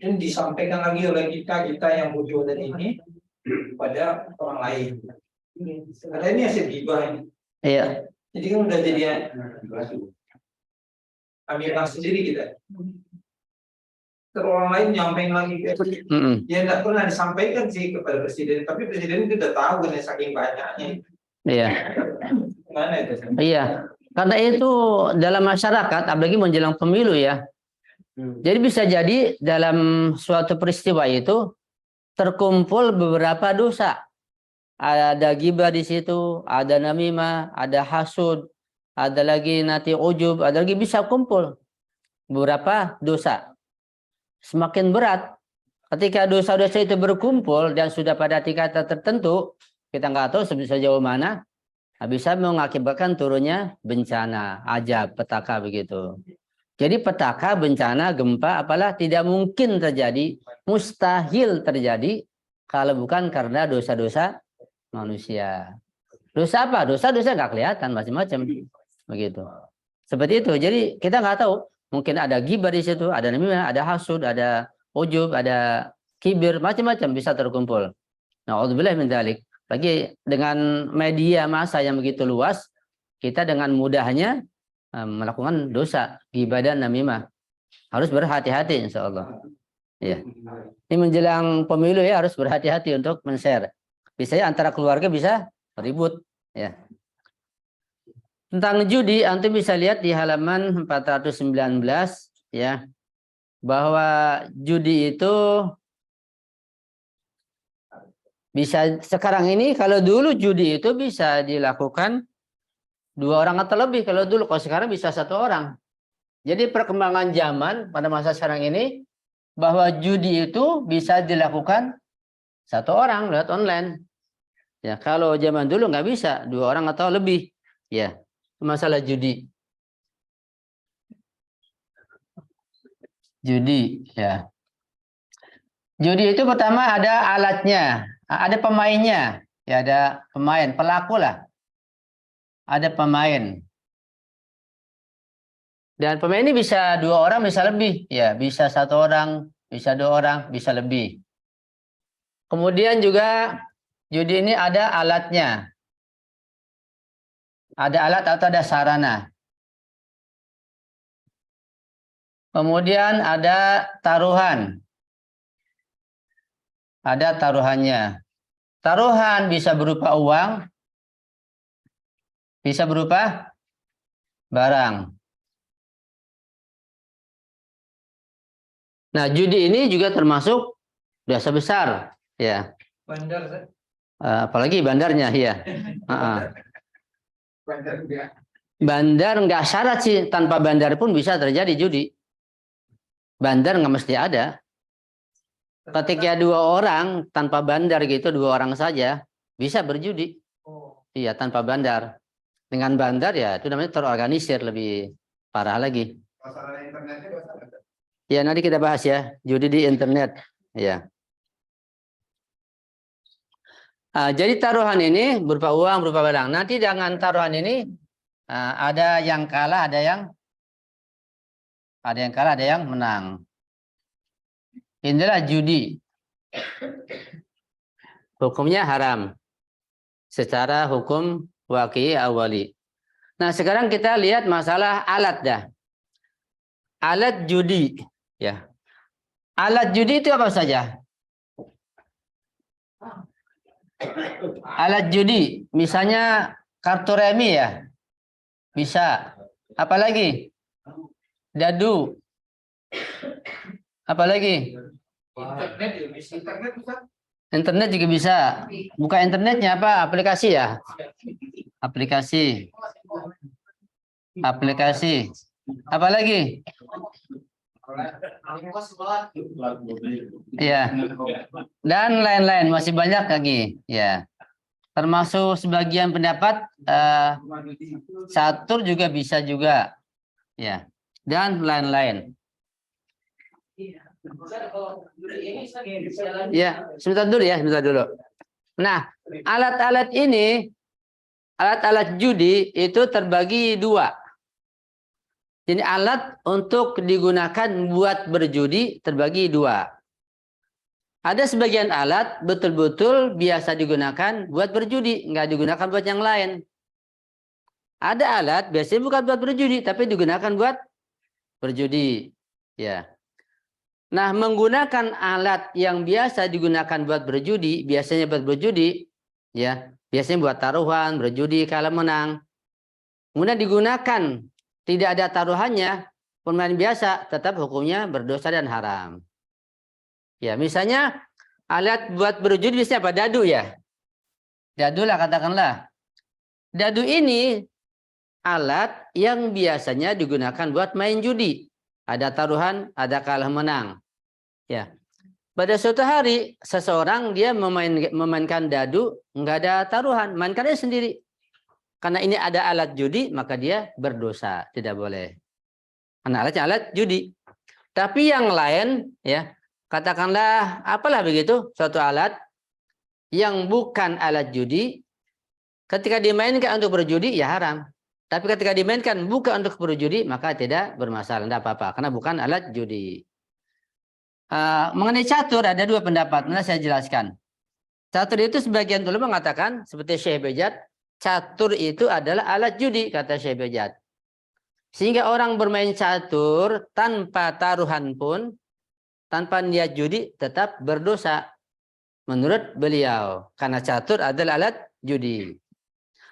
Dan disampaikan lagi oleh kita yang bodoh dan ini pada orang lain. Karena ini hasil hibah ini. Iya. Jadi kan udah jadi ambil sendiri kita. Terus orang lain nyampaikan lagi ya tidak pernah disampaikan sih kepada presiden, tapi presiden itu sudah tahu kan saking banyaknya. Iya. Gimana itu? Iya. Karena itu dalam masyarakat, apalagi menjelang pemilu ya. Jadi bisa jadi dalam suatu peristiwa itu terkumpul beberapa dosa. Ada ghibah di situ, ada namimah, ada hasud, ada lagi nanti ujub, ada lagi bisa kumpul beberapa dosa. Semakin berat ketika dosa-dosa itu berkumpul dan sudah pada tingkatan tertentu, kita nggak tahu sejauh mana, bisa mengakibatkan turunnya bencana, ajab, petaka begitu. Jadi petaka, bencana, gempa, apalah tidak mungkin terjadi, mustahil terjadi kalau bukan karena dosa-dosa manusia. Dosa apa? Dosa-dosa nggak kelihatan, macam-macam begitu. Seperti itu. Jadi kita nggak tahu. Mungkin ada ghibah di situ, ada namimah, ada hasud, ada ujub, ada kibir, macam-macam bisa terkumpul. Na'udzubillah min dzalik. Lagi dengan media massa yang begitu luas, kita dengan mudahnya melakukan dosa, ghibah dan namimah. Harus berhati-hati insyaallah. Ya. Ini menjelang pemilu ya harus berhati-hati untuk men-share. Biasanya antara keluarga bisa ribut ya. Tentang judi, antum bisa lihat di halaman 419 ya, bahwa judi itu bisa sekarang ini, kalau dulu judi itu bisa dilakukan 2 orang atau lebih kalau dulu, kalau sekarang bisa 1 orang. Jadi perkembangan zaman pada masa sekarang ini bahwa judi itu bisa dilakukan satu orang lewat online. Ya, kalau zaman dulu nggak bisa, 2 orang atau lebih. Ya, masalah judi. Judi, ya. Judi itu pertama ada alatnya, ada pemainnya. Ya, ada pemain, pelaku lah. Ada pemain. Dan pemain ini bisa 2 orang, bisa lebih. Ya, bisa 1 orang, bisa 2 orang, bisa lebih. Kemudian juga judi ini ada alatnya. Ada alat atau ada sarana. Kemudian ada taruhan. Ada taruhannya. Taruhan bisa berupa uang, bisa berupa barang. Nah, judi ini juga termasuk dosa besar, ya. Bandar. Apalagi bandarnya, ya. Bandar juga. Bandar nggak syarat sih, tanpa bandar pun bisa terjadi judi. Bandar nggak mesti ada. Ketika 2 orang tanpa bandar gitu, 2 orang saja bisa berjudi. Iya, tanpa bandar. Dengan bandar ya itu namanya terorganisir, lebih parah lagi. Masalah internetnya dosa nggak? Ya, nanti kita bahas ya, judi di internet. Ya. Jadi taruhan ini berupa uang, berupa barang. Nanti dengan taruhan ini ada yang kalah, ada yang kalah, ada yang menang. Inilah judi. Hukumnya haram secara hukum waqi awali. Nah, sekarang kita lihat masalah alat dah. Alat judi, ya. Alat judi itu apa saja? Alat judi, misalnya kartu remi ya. Bisa. Apalagi? Dadu. Apalagi? Internet juga bisa. Internet bisa. Internet juga bisa. Buka internetnya apa? Aplikasi ya? Aplikasi. Aplikasi. Apalagi? Ya. Dan lain-lain, masih banyak lagi, ya. Termasuk sebagian pendapat catur juga bisa juga, ya. Dan lain-lain. Ya, sebentar dulu. Nah, alat-alat ini, alat-alat judi itu terbagi 2. Jadi alat untuk digunakan buat berjudi terbagi 2. Ada sebagian alat betul-betul biasa digunakan buat berjudi, nggak digunakan buat yang lain. Ada alat biasanya bukan buat berjudi, tapi digunakan buat berjudi. Ya. Nah, menggunakan alat yang biasa digunakan buat berjudi, biasanya buat berjudi, ya, biasanya buat taruhan, berjudi, kalah menang. Kemudian digunakan tidak ada taruhannya, pemain biasa, tetap hukumnya berdosa dan haram. Ya, misalnya alat buat berjudi biasanya apa? Dadu ya. Dadu lah katakanlah. Dadu ini alat yang biasanya digunakan buat main judi. Ada taruhan, ada kalah menang. Ya. Pada suatu hari seseorang dia memainkan dadu, nggak ada taruhan, mainkannya sendiri. Karena ini ada alat judi, maka dia berdosa, tidak boleh. Karena alatnya alat judi. Tapi yang lain, ya, katakanlah apalah begitu, suatu alat yang bukan alat judi, ketika dimainkan untuk berjudi, ya haram. Tapi ketika dimainkan bukan untuk berjudi, maka tidak bermasalah, tidak apa-apa, karena bukan alat judi. Mengenai catur ada 2 pendapat, mana saya jelaskan. Catur itu sebagian dulu mengatakan, seperti Syekh Bejat, catur itu adalah alat judi, kata Syekh Bejat. Sehingga orang bermain catur tanpa taruhan pun, tanpa niat judi, tetap berdosa. Menurut beliau, karena catur adalah alat judi.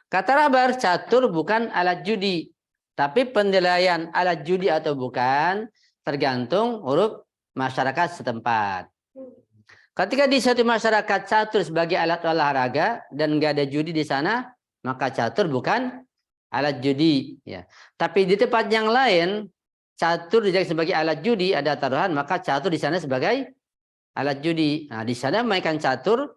Kata Rabar, catur bukan alat judi. Tapi penilaian alat judi atau bukan, tergantung huruf masyarakat setempat. Ketika di satu masyarakat catur sebagai alat olahraga, dan nggak ada judi di sana, maka catur bukan alat judi. Ya. Tapi di tempat yang lain, catur dijadikan sebagai alat judi, ada taruhan, maka catur di sana sebagai alat judi. Nah, di sana memainkan catur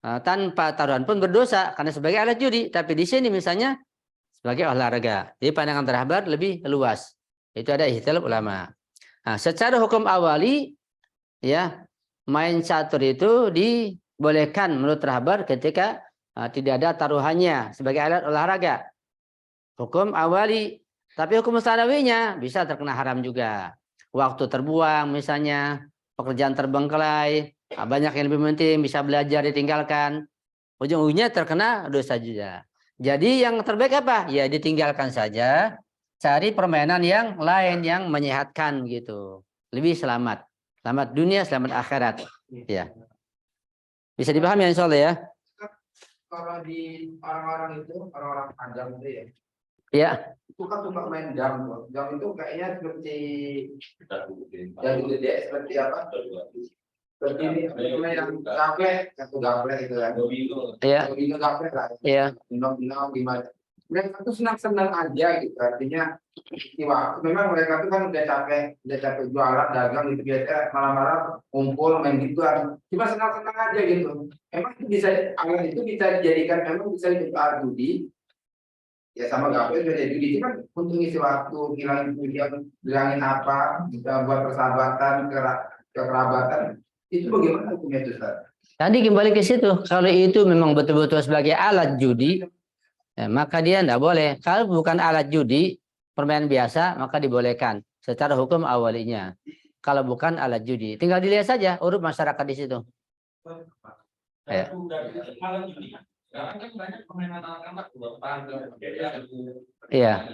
tanpa taruhan pun berdosa karena sebagai alat judi. Tapi di sini misalnya sebagai olahraga. Jadi pandangan terhabar lebih luas. Itu ada ikhtilaf ulama. Nah, secara hukum awali, ya, main catur itu dibolehkan menurut terhabar ketika tidak ada taruhannya sebagai alat olahraga. Hukum awali. Tapi hukum mustanawinya bisa terkena haram juga. Waktu terbuang misalnya, pekerjaan terbengkelai, banyak yang lebih penting, bisa belajar ditinggalkan. Ujung-ujungnya terkena dosa juga. Jadi yang terbaik apa? Ya ditinggalkan saja. Cari permainan yang lain yang menyehatkan gitu. Lebih selamat. Selamat dunia, selamat akhirat. Ya. Bisa dipahami ya insya Allah ya? Kalau di orang-orang itu, orang-orang Padang itu ya, Ya. itu kan suka main jam. Jam itu kayaknya seperti jam gede, seperti apa? Seperti ini, yang gaplek, satu gaplek itu kan. Iya. Domino gaplek lah. Iya. Domino gimana? Mereka tuh senang-senang aja gitu. Artinya, memang mereka tuh kan udah capek jualan, dagang gitu biasa malam-malam kumpul main gituan. Cuma senang-senang aja gitu. Emang itu bisa, alat itu bisa dijadikan, memang bisa jadi alat judi. Ya sama gaplek bisa jadi judi. Cuma untuk ngisi waktu, bilangin apa, bisa buat persahabatan, kekerabatan. Itu bagaimana hukumnya itu, Ustaz? Tadi kembali ke situ. Kalau itu memang betul-betul sebagai alat judi, ya, maka dia tidak boleh. Kalau bukan alat judi, permainan biasa, maka dibolehkan secara hukum awalinya. Kalau bukan alat judi, tinggal dilihat saja urut masyarakat di situ. Ya. Iya.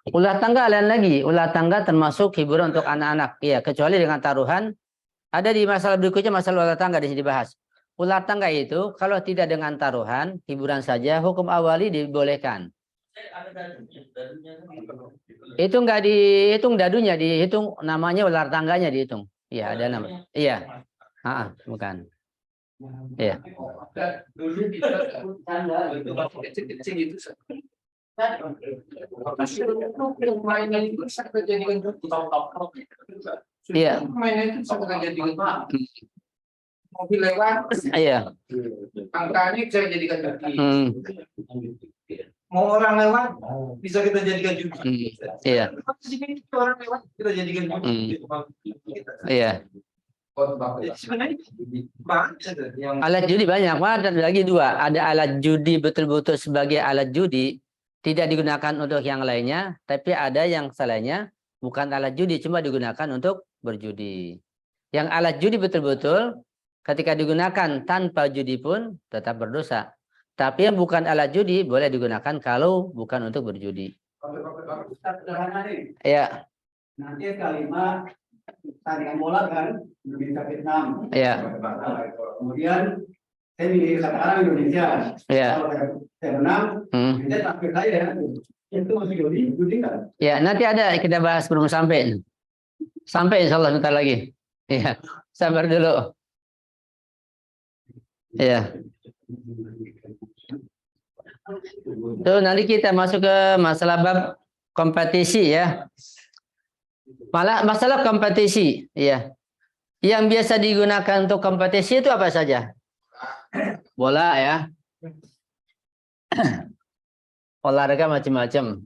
Ulah tangga lain lagi. Ulah tangga termasuk hiburan untuk anak-anak. Iya, kecuali dengan taruhan. Ada di masalah berikutnya masalah ulah tangga di sini dibahas. Ular tangga itu kalau tidak dengan taruhan, hiburan saja, hukum awali dibolehkan. Itu enggak dihitung dadunya, dihitung namanya ular tangganya dihitung. Iya, ada nama. Iya. Bukan. Iya. Dulu kita tanda itu kecil-kecil itu. Mainan itu sampai jadikan Iya. mainan itu sampai jadikan mobil lewat. Iya. Angkanya bisa jadikan judi. Mau orang lewat bisa kita jadikan judi. Iya. Orang lewat kita jadikan judi. Iya. Sebenarnya banyak yang Alat judi banyak, ada lagi dua. Ada alat judi betul-betul sebagai alat judi, tidak digunakan untuk yang lainnya, tapi ada yang selainnya bukan alat judi, cuma digunakan untuk berjudi. Yang alat judi betul-betul ketika digunakan tanpa judi pun tetap berdosa. Tapi yang bukan alat judi boleh digunakan kalau bukan untuk berjudi. Ya. Nanti kalimat tandingan bola kan Indonesia Vietnam. Iya. Kemudian saya milih katakanlah Indonesia. Iya. Kalau saya menang, saya takdir saya. Itu masih judi kan? Ya, nanti ada kita bahas belum sampai. Sampai insya Allah bentar lagi. Iya. Sabar dulu. Iya. Tuh nanti kita masuk ke masalah bab kompetisi ya. Masalah kompetisi, ya. Yang biasa digunakan untuk kompetisi itu apa saja? Bola ya. Olahraga macam-macam.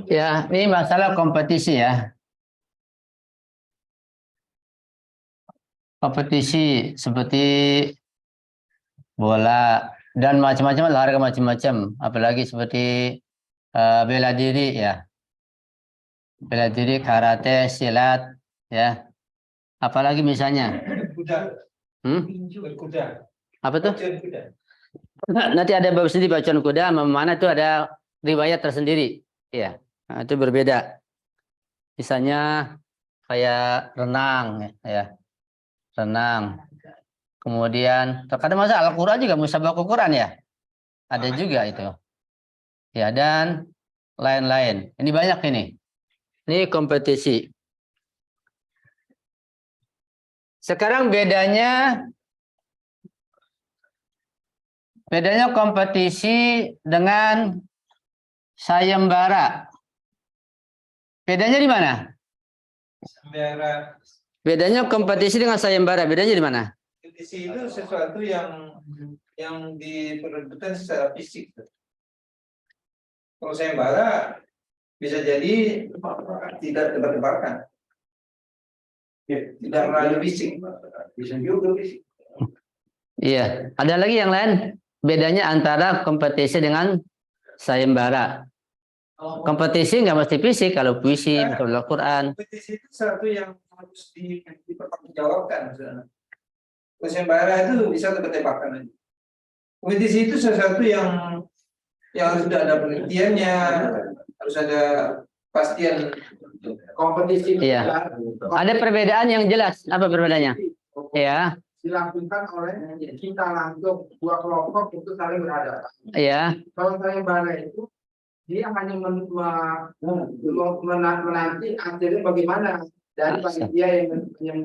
Ya, ini masalah kompetisi ya. Kompetisi seperti bola dan macam-macam olahraga macam-macam, apalagi seperti bela diri ya. Bela diri, karate, silat ya. Apalagi misalnya? Berkuda. Apa tuh? Nanti ada bab sendiri pacuan kuda, mana itu ada riwayat tersendiri. Ya, nah, itu berbeda. Misalnya kayak renang ya. Renang. Kemudian terkadang masa Al-Quran juga musabaqah Quran ya, ada juga itu. Ya, dan lain-lain. Ini banyak ini. Ini kompetisi. Sekarang bedanya kompetisi dengan sayembara. Bedanya di mana? Sayembara. Bedanya kompetisi dengan sayembara, bedanya di mana? Kompetisi itu sesuatu yang diperebutkan secara fisik. Kalau sayembara bisa jadi tidak tebak-tebakan. Tidak melalui fisik. Bisa juga fisik. Iya, ada lagi yang lain. Bedanya antara kompetisi dengan sayembara. Kompetisi nggak mesti fisik, kalau puisi, misalnya Al-Quran. Kompetisi itu sesuatu yang harus dipertanggungjawabkan. Kalau sayembara itu bisa tebak-tebakan. Kompetisi itu sesuatu yang sudah ada penelitiannya, harus ada pastian. Kompetisi Iya. Ada perbedaan yang jelas. Apa perbedaannya? Ya. dilakukan oleh kita langsung dua kelompok itu saling berhadapan. Iya. Kalau sayembara itu dia hanya menanti hasilnya bagaimana dari panitia yang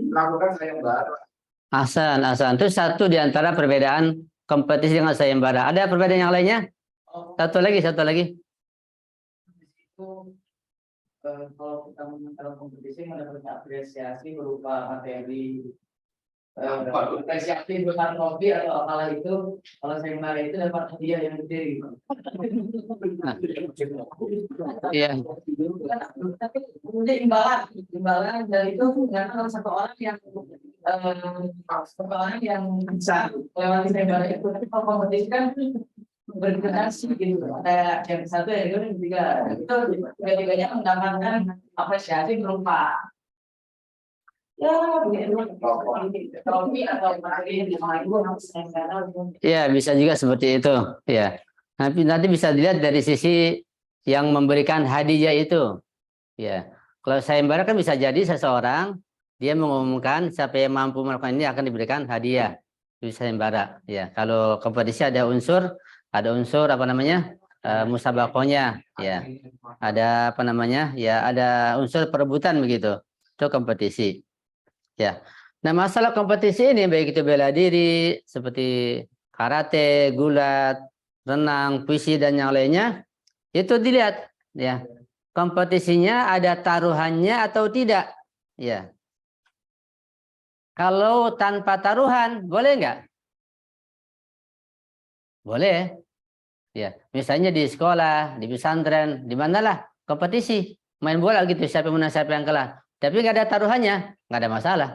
melakukan sayembara. Hasan. Itu satu di antara perbedaan kompetisi dengan sayembara. Ada perbedaan yang lainnya? Satu lagi. Itu kalau kita menonton kompetisi mendapatkan apresiasi berupa materi, apresiasi berupa trofi atau apalah itu. Kalau sayembara itu dapat hadiah yang gede. Iya. Tapi kemudian imbalan dari itu ternyata satu orang yang bisa lewati sayembara itu. Tapi kalau kompetisi kan bergenerasi gitu, ada yang satu, yang kedua, yang ketiga, itu tiga-tiganya mendapatkan apresiasi berupa trofi atau materi yang lain. Ya, bisa juga seperti itu. Ya, nanti bisa dilihat dari sisi yang memberikan hadiah itu. Ya, kalau sayembara kan bisa jadi seseorang dia mengumumkan siapa yang mampu melakukan ini akan diberikan hadiah. Itu sayembara. Ya, kalau kompetisi ada unsur apa namanya, musabaqahnya. Ya, ada apa namanya? Ya, ada unsur perebutan begitu. Itu kompetisi. Ya. Nah, masalah kompetisi ini baik itu bela diri seperti karate, gulat, renang, puisi dan yang lainnya, itu dilihat ya. Kompetisinya ada taruhannya atau tidak? Ya. Kalau tanpa taruhan, boleh nggak? Boleh. Ya, misalnya di sekolah, di pesantren, di manalah kompetisi main bola gitu, siapa yang menang siapa yang kalah. Tapi nggak ada taruhannya, nggak ada masalah.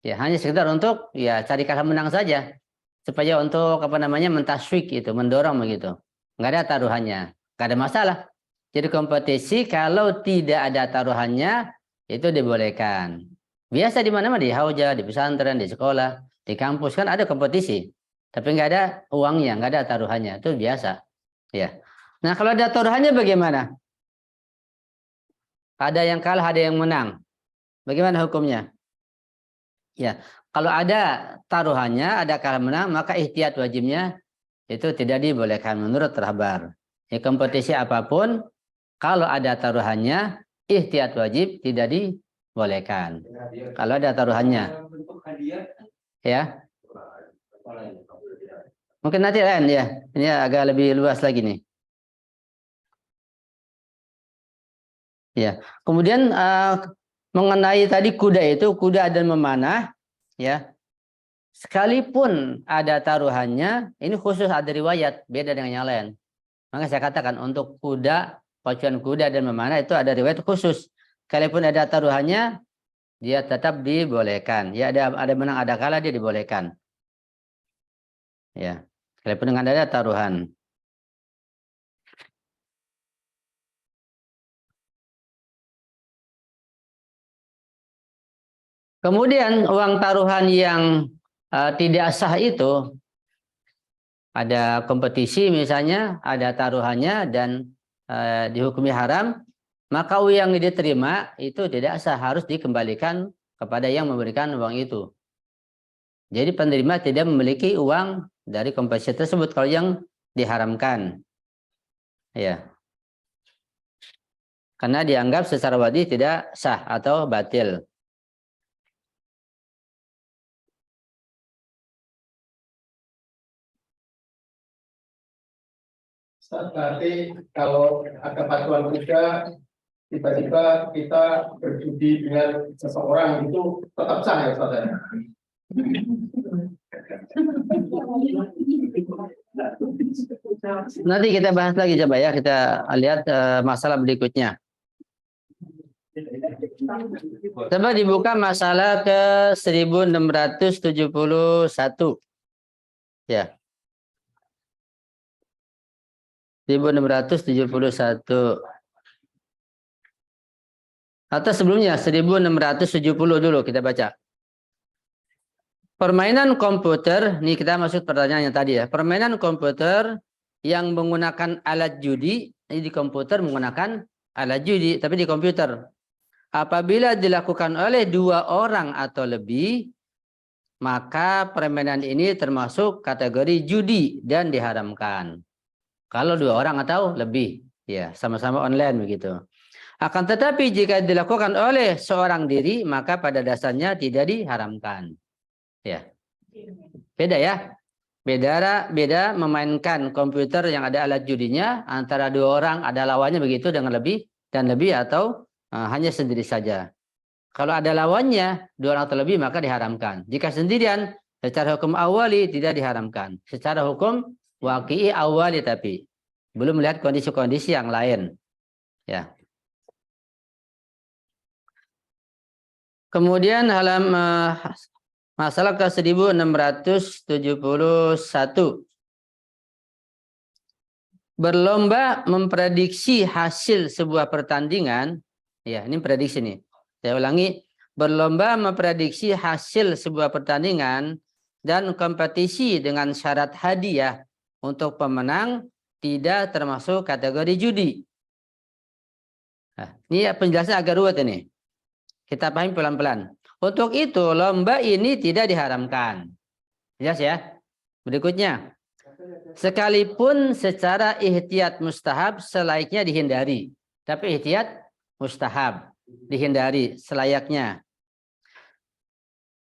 Ya, hanya sekedar untuk ya cari kalah menang saja, supaya untuk apa namanya mentaswik itu, mendorong begitu. Nggak ada taruhannya, nggak ada masalah. Jadi kompetisi kalau tidak ada taruhannya itu dibolehkan. Biasa di mana-mana, di hauja, di pesantren, di sekolah, di kampus kan ada kompetisi. Tapi nggak ada uangnya, nggak ada taruhannya, itu biasa. Ya. Nah, kalau ada taruhannya bagaimana? Ada yang kalah, ada yang menang. Bagaimana hukumnya? Ya, kalau ada taruhannya, ada kalah menang, maka ihtiyat wajibnya itu tidak dibolehkan menurut rahbar. Ya, kompetisi apapun, kalau ada taruhannya, ihtiyat wajib tidak dibolehkan. Kalau ada taruhannya. Ya. Mungkin nanti lain ya. Ini agak lebih luas lagi nih. Ya. Kemudian mengenai tadi kuda dan memanah, ya. Sekalipun ada taruhannya, ini khusus ada riwayat, beda dengan yang lain. Maka saya katakan untuk kuda, pacuan kuda dan memanah itu ada riwayat khusus. Sekalipun ada taruhannya, dia tetap dibolehkan. Ya, ada menang ada kalah dia dibolehkan. Ya. Sekalipun dengan ada taruhan. Kemudian uang taruhan yang tidak sah itu, ada kompetisi misalnya, ada taruhannya dan dihukumi haram, maka uang yang diterima itu tidak sah, harus dikembalikan kepada yang memberikan uang itu. Jadi penerima tidak memiliki uang dari kompetisi tersebut kalau yang diharamkan. Ya. Karena dianggap secara wadi tidak sah atau batil. Berarti kalau ada fatwa juga tiba-tiba kita berjudi dengan seseorang itu tetap sah ya Ustaz? Nanti kita bahas lagi coba ya, kita lihat masalah berikutnya. Coba dibuka masalah ke 1671. Ya. 1671. Atau sebelumnya 1670 dulu kita baca. Permainan komputer, nih kita masuk pertanyaan yang tadi ya. Permainan komputer yang menggunakan alat judi, ini di komputer menggunakan alat judi, tapi di komputer. Apabila dilakukan oleh 2 orang atau lebih, maka permainan ini termasuk kategori judi dan diharamkan. Kalau 2 orang atau lebih, ya sama-sama online begitu. Akan tetapi jika dilakukan oleh seorang diri, maka pada dasarnya tidak diharamkan. Ya, beda ya. Beda memainkan komputer yang ada alat judinya antara 2 orang ada lawannya begitu dengan lebih dan lebih atau hanya sendiri saja. Kalau ada lawannya 2 orang atau lebih maka diharamkan. Jika sendirian secara hukum awali tidak diharamkan. Secara hukum waqi'i awali tapi belum melihat kondisi-kondisi yang lain. Ya. Kemudian masalah ke 1671. Berlomba memprediksi hasil sebuah pertandingan. Ya, ini prediksi nih. Saya ulangi. Berlomba memprediksi hasil sebuah pertandingan dan kompetisi dengan syarat hadiah untuk pemenang tidak termasuk kategori judi. Nah, ini penjelasan agak ruwet ini. Kita pahami pelan-pelan. Untuk itu, lomba ini tidak diharamkan. Jelas ya? Berikutnya. Sekalipun secara ihtiyat mustahab selayaknya dihindari. Tapi ihtiyat mustahab. Dihindari selayaknya.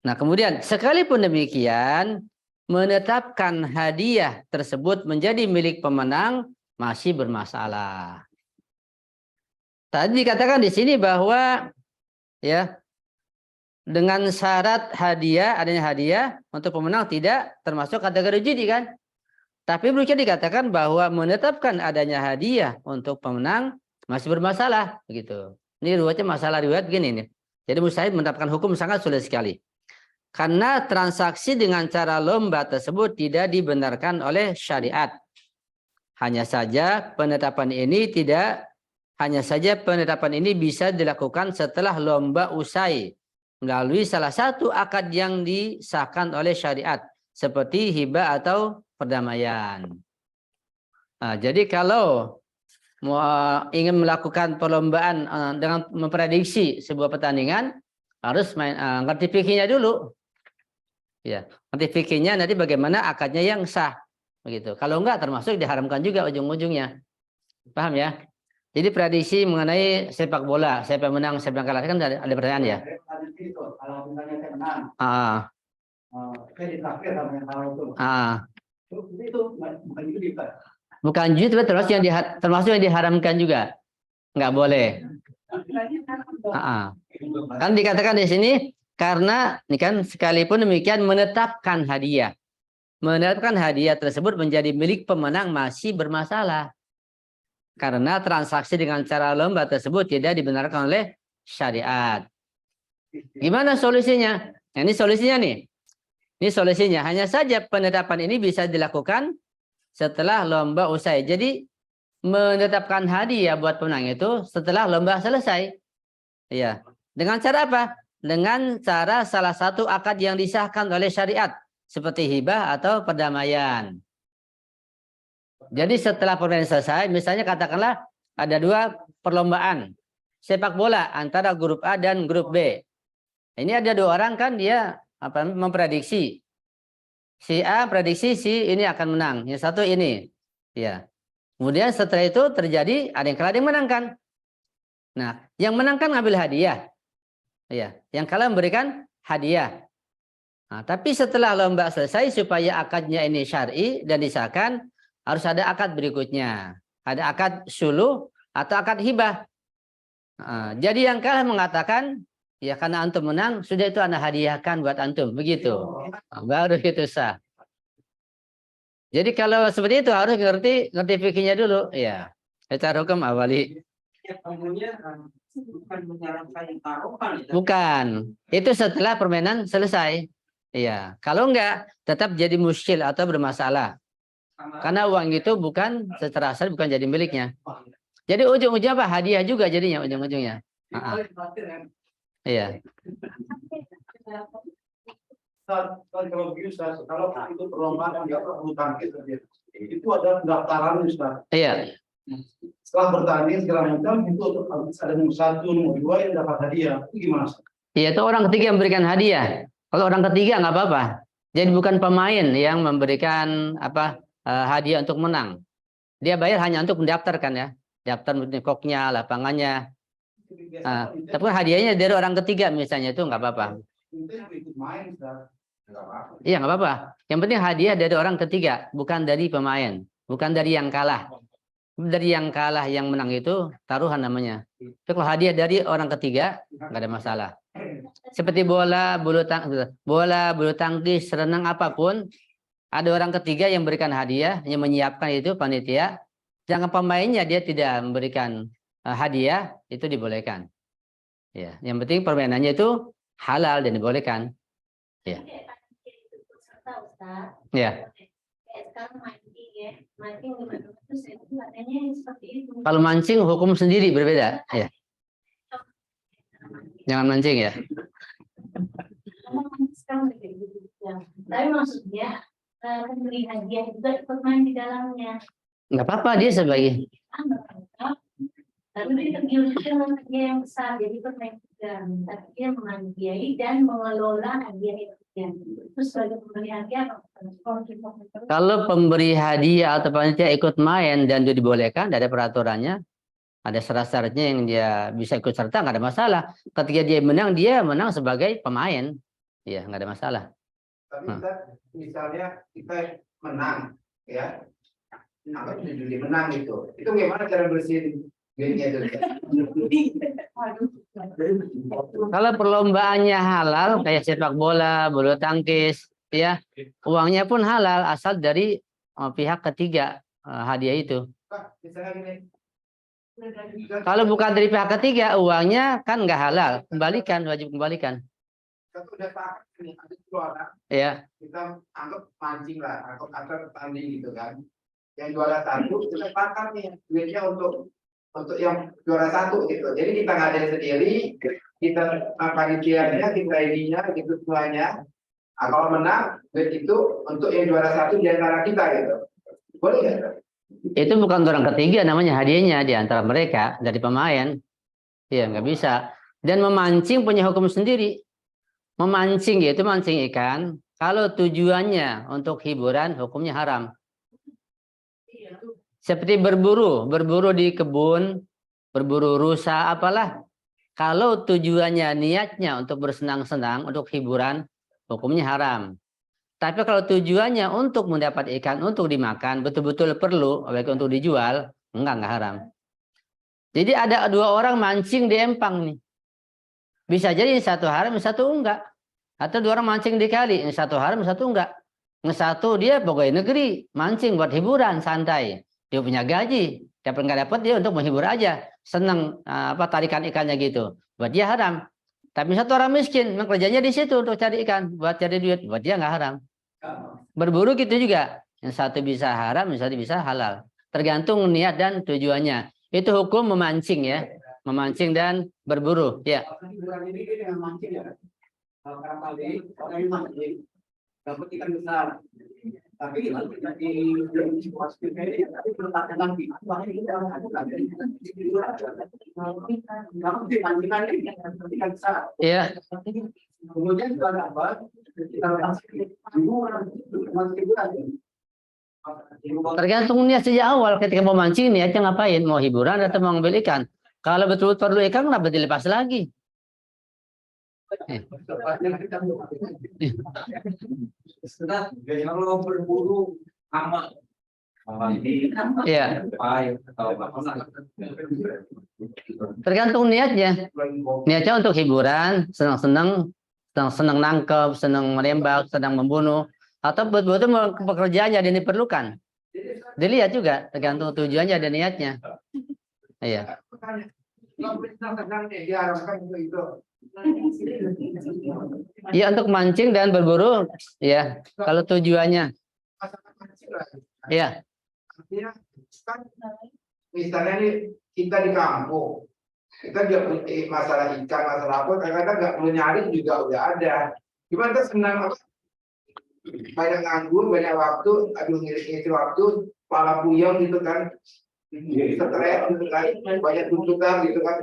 Nah, kemudian sekalipun demikian, menetapkan hadiah tersebut menjadi milik pemenang masih bermasalah. Tadi dikatakan di sini bahwa ya dengan syarat hadiah, adanya hadiah untuk pemenang tidak termasuk kategori judi kan? Tapi berikutnya dikatakan bahwa menetapkan adanya hadiah untuk pemenang masih bermasalah begitu. Ini riwayatnya masalah riwayat begini nih. Jadi mustahil menetapkan hukum sangat sulit sekali. Karena transaksi dengan cara lomba tersebut tidak dibenarkan oleh syariat. Hanya saja penetapan ini bisa dilakukan setelah lomba usai melalui salah satu akad yang disahkan oleh syariat seperti hibah atau perdamaian. Nah, jadi kalau ingin melakukan perlombaan dengan memprediksi sebuah pertandingan harus ngerti fikihnya dulu. Ya, ngerti fikihnya nanti bagaimana akadnya yang sah begitu. Kalau enggak termasuk diharamkan juga ujung-ujungnya. Paham ya? Jadi prediksi mengenai sepak bola, siapa menang, siapa kalah kan ada pertanyaan ya. Kalau misalnya saya menang, saya ditraktir sama yang kalah itu bukan judi kan? Bukan judi, tapi termasuk yang diharamkan juga, nggak boleh. Kan dikatakan di sini karena ini kan sekalipun demikian menetapkan hadiah tersebut menjadi milik pemenang masih bermasalah. Karena transaksi dengan cara lomba tersebut tidak dibenarkan oleh syariat. Gimana solusinya? Nah, ini solusinya nih. Ini solusinya. Hanya saja penetapan ini bisa dilakukan setelah lomba usai. Jadi menetapkan hadiah buat pemenang itu setelah lomba selesai. Ya. Dengan cara apa? Dengan cara salah satu akad yang disahkan oleh syariat. Seperti hibah atau perdamaian. Jadi setelah permainan selesai, misalnya katakanlah ada 2 perlombaan sepak bola antara grup A dan grup B. Ini ada 2 orang kan dia memprediksi Si A prediksi si ini akan menang, yang satu ini. Ya. Kemudian setelah itu terjadi ada yang kalah, ada yang menang kan. Nah, yang menang kan ngambil hadiah. Ya, yang kalah memberikan hadiah. Nah, tapi setelah lomba selesai supaya akadnya ini syar'i dan disahkan, harus ada akad berikutnya. Ada akad suluh atau akad hibah. Nah, jadi yang kalah mengatakan, ya karena antum menang, sudah itu ana hadiahkan buat antum, begitu. Nah, baru itu sah. Jadi kalau seperti itu harus ngerti fikihnya dulu, ya. Secara hukum awali. Ya, kamunya bukan menyarankan taruhan ya. Bukan. Itu setelah permainan selesai. Iya. Kalau enggak, tetap jadi muskil atau bermasalah. Karena uang itu bukan secara asal bukan jadi miliknya. Jadi ujung-ujungnya apa? Hadiah juga jadinya ujung-ujungnya. Iya. Kalau bisa, kalau itu perlombaan dia bulu tangkis itu ada pendaftaran Ustaz. Iya. Setelah bertanding segala macam itu ada nomor 1, nomor 2 yang dapat hadiah. Itu gimana? Iya, itu orang ketiga yang memberikan hadiah. Kalau orang ketiga nggak apa-apa. Jadi bukan pemain yang memberikan hadiah untuk menang. Dia bayar hanya untuk mendaftarkan ya. Daftar koknya, lapangannya. Tapi hadiahnya dari orang ketiga misalnya itu nggak apa-apa. Iya nggak apa-apa. Yang penting hadiah dari orang ketiga, bukan dari pemain, bukan dari yang kalah. Dari yang kalah yang menang itu taruhan namanya. Tapi kalau hadiah dari orang ketiga nggak ada masalah. Seperti bola, bulu tangkis, renang apapun, ada orang ketiga yang memberikan hadiah, yang menyiapkan itu panitia. Jangan pemainnya dia tidak memberikan hadiah, itu dibolehkan. Ya, yang penting permainannya itu halal dan dibolehkan. Ya. Ya. Kalau mancing hukum sendiri berbeda. Ya. Jangan mancing ya. Tapi maksudnya pemberi hadiah juga ikut main di dalamnya. Nggak apa-apa dia sebagai. Tapi dia tergiur dengan hadiah yang besar, jadi bermain juga. Tapi dia menghadiahi dan mengelola hadiah itu. Terus sebagai pemberi hadiah, kalau pemberi hadiah atau panitia ikut main dan itu dibolehkan, ada peraturannya, ada syarat-syaratnya yang dia bisa ikut serta, nggak ada masalah. Ketika dia menang sebagai pemain, ya nggak ada masalah. Tapi misalnya kita menang, ya, anggap judi menang itu gimana cara bersihin duitnya itu? Kalau perlombaannya halal, kayak sepak bola, bulu tangkis, ya, uangnya pun halal asal dari pihak ketiga hadiah itu. Misalnya gini. Kalau bukan dari pihak ketiga, uangnya kan nggak halal, kembalikan, wajib kembalikan. Kita udah tahu nih, ada juara. Ya. Kita anggap mancing lah, atau tanding gitu kan. Yang juara 1 kita pakai nih duitnya untuk yang juara 1 gitu. Jadi kita ngadain sendiri, kita panitianya, kita ininya, gitu semuanya. Nah, kalau menang, duit itu untuk yang juara 1 di antara kita gitu. Boleh nggak? Itu bukan orang ketiga, namanya hadiahnya di antara mereka dari pemain. Ya nggak bisa. Dan memancing punya hukum sendiri. Memancing yaitu mancing ikan. Kalau tujuannya untuk hiburan, hukumnya haram. Seperti berburu di kebun, berburu rusa, apalah. Kalau tujuannya niatnya untuk bersenang-senang, untuk hiburan, hukumnya haram. Tapi kalau tujuannya untuk mendapat ikan, untuk dimakan, betul-betul perlu, baik untuk dijual, enggak haram. Jadi ada 2 orang mancing di empang nih. Bisa jadi yang satu haram, yang satu enggak. Atau 2 orang mancing di kali, yang satu haram, yang satu enggak. Yang satu dia pegawai negeri, mancing buat hiburan, santai. Dia punya gaji, dapat nggak dapat dia untuk menghibur aja, senang tarikan ikannya gitu. Buat dia haram. Tapi satu orang miskin, memang kerjanya di situ untuk cari ikan, buat cari duit, buat dia nggak haram. Berburu gitu juga, yang satu bisa haram, yang satu bisa halal. Tergantung niat dan tujuannya. Itu hukum memancing ya, memancing dan berburu. Ya. dapat ikan besar. Tapi itu terjadi situasi ini, tapi bertahan lagi. Iya. Kemudian pada apa? Tergantung niat sejak awal. Ketika mau mancing, niatnya ngapain? Mau hiburan atau mau ngambil ikan? Kalau betul perlu ikan, kenapa dilepas lagi? Kalau berburu aman. Iya. Tergantung niatnya. Niatnya untuk hiburan, senang nangkep, senang menembak, senang membunuh, atau betul-betul pekerjaannya dan diperlukan. Dilihat juga, tergantung tujuannya dan niatnya. Iya. Ya untuk mancing dan berburu, ya. Kalau tujuannya, ya. Artinya kan misalnya nih kita di kampung, kita nggak punya masalah ikan, masalah apa, kadang-kadang nggak perlu nyari juga udah ada. Gimana kita senang apa? Banyak nganggur, banyak waktu, aduh ngisi waktu, kepala puyeng gitu kan, stres gitu kan, banyak tuntutan gitu kan.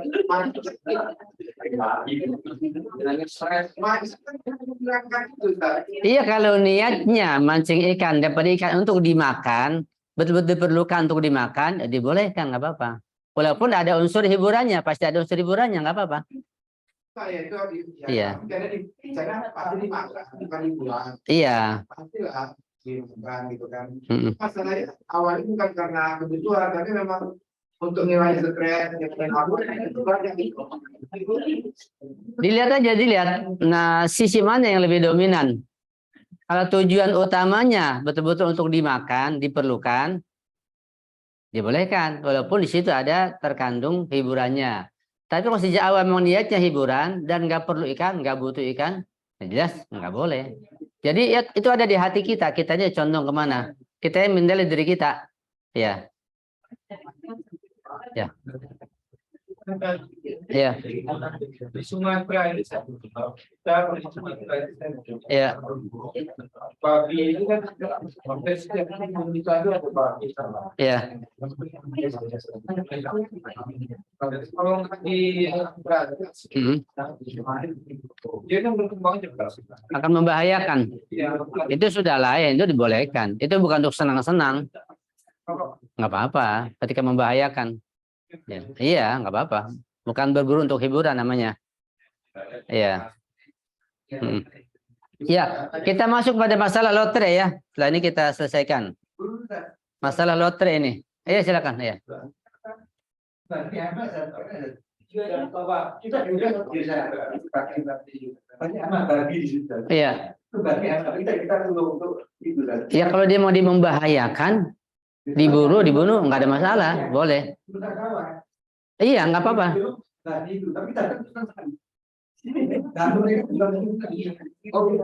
Iya, kalau niatnya mancing ikan, dapat ikan untuk dimakan, betul-betul diperlukan untuk dimakan, ya dibolehkan, nggak apa-apa. Walaupun ada unsur hiburannya, pasti ada unsur hiburannya, nggak apa-apa. Iya. Pasti dimakan, bukan hiburan. Iya. Pastilah dimakan gitu kan. Masalahnya awalnya bukan karena kebutuhan, tapi memang untuk nilai stres, Dilihat aja, dilihat. Nah, sisi mana yang lebih dominan? Kalau tujuan utamanya betul-betul untuk dimakan, diperlukan, dibolehkan. Walaupun di situ ada terkandung hiburannya. Tapi kalau sejak awal memang niatnya hiburan dan nggak perlu ikan, nggak butuh ikan, ya jelas nggak boleh. Jadi ya, itu ada di hati kita. Kita aja condong kemana? Kita yang menilai diri kita. Ya. Ya. Ya. Di Sumatera ini kita di Sumatera Ya. babi ini kan hampir setiap komunitas itu ada babi. Ya. Kalau di dia kan berkembang juga. Akan membahayakan. Ya, Itu sudah lain, itu dibolehkan. Itu bukan untuk senang-senang. Nggak apa-apa. Ketika membahayakan. Ya. Iya, nggak apa-apa. Bukan berburu untuk hiburan namanya. Iya. Ya, kita masuk pada masalah lotre ya. Setelah ini kita selesaikan. Masalah lotre ini. Iya, silakan. Ya. Iya. Ya, kalau dia mau membahayakan, dibunuh nggak ada masalah, boleh. Iya, nggak apa-apa.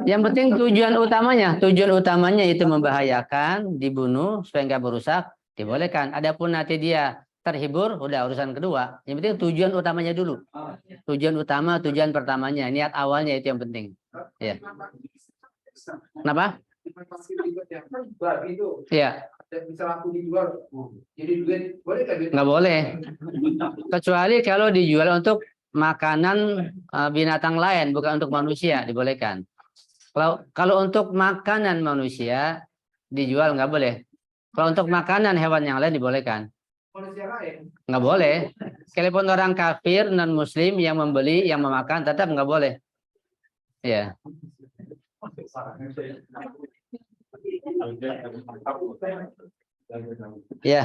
Yang penting tujuan utamanya itu membahayakan, dibunuh supaya nggak merusak, dibolehkan. Adapun nanti dia terhibur, udah urusan kedua. Yang penting tujuan utamanya dulu. Tujuan pertamanya, niat awalnya itu yang penting. Ya. Kenapa? Iya. bisa laku dijual, jadi duit boleh kan? Nggak boleh. Kecuali kalau dijual untuk makanan binatang lain, bukan untuk manusia, dibolehkan. Kalau untuk makanan manusia dijual nggak boleh. Kalau untuk makanan hewan yang lain dibolehkan. Manusia lain Nggak boleh. Sekalipun orang kafir non muslim yang membeli, yang memakan, tetap nggak boleh. Ya. Ya.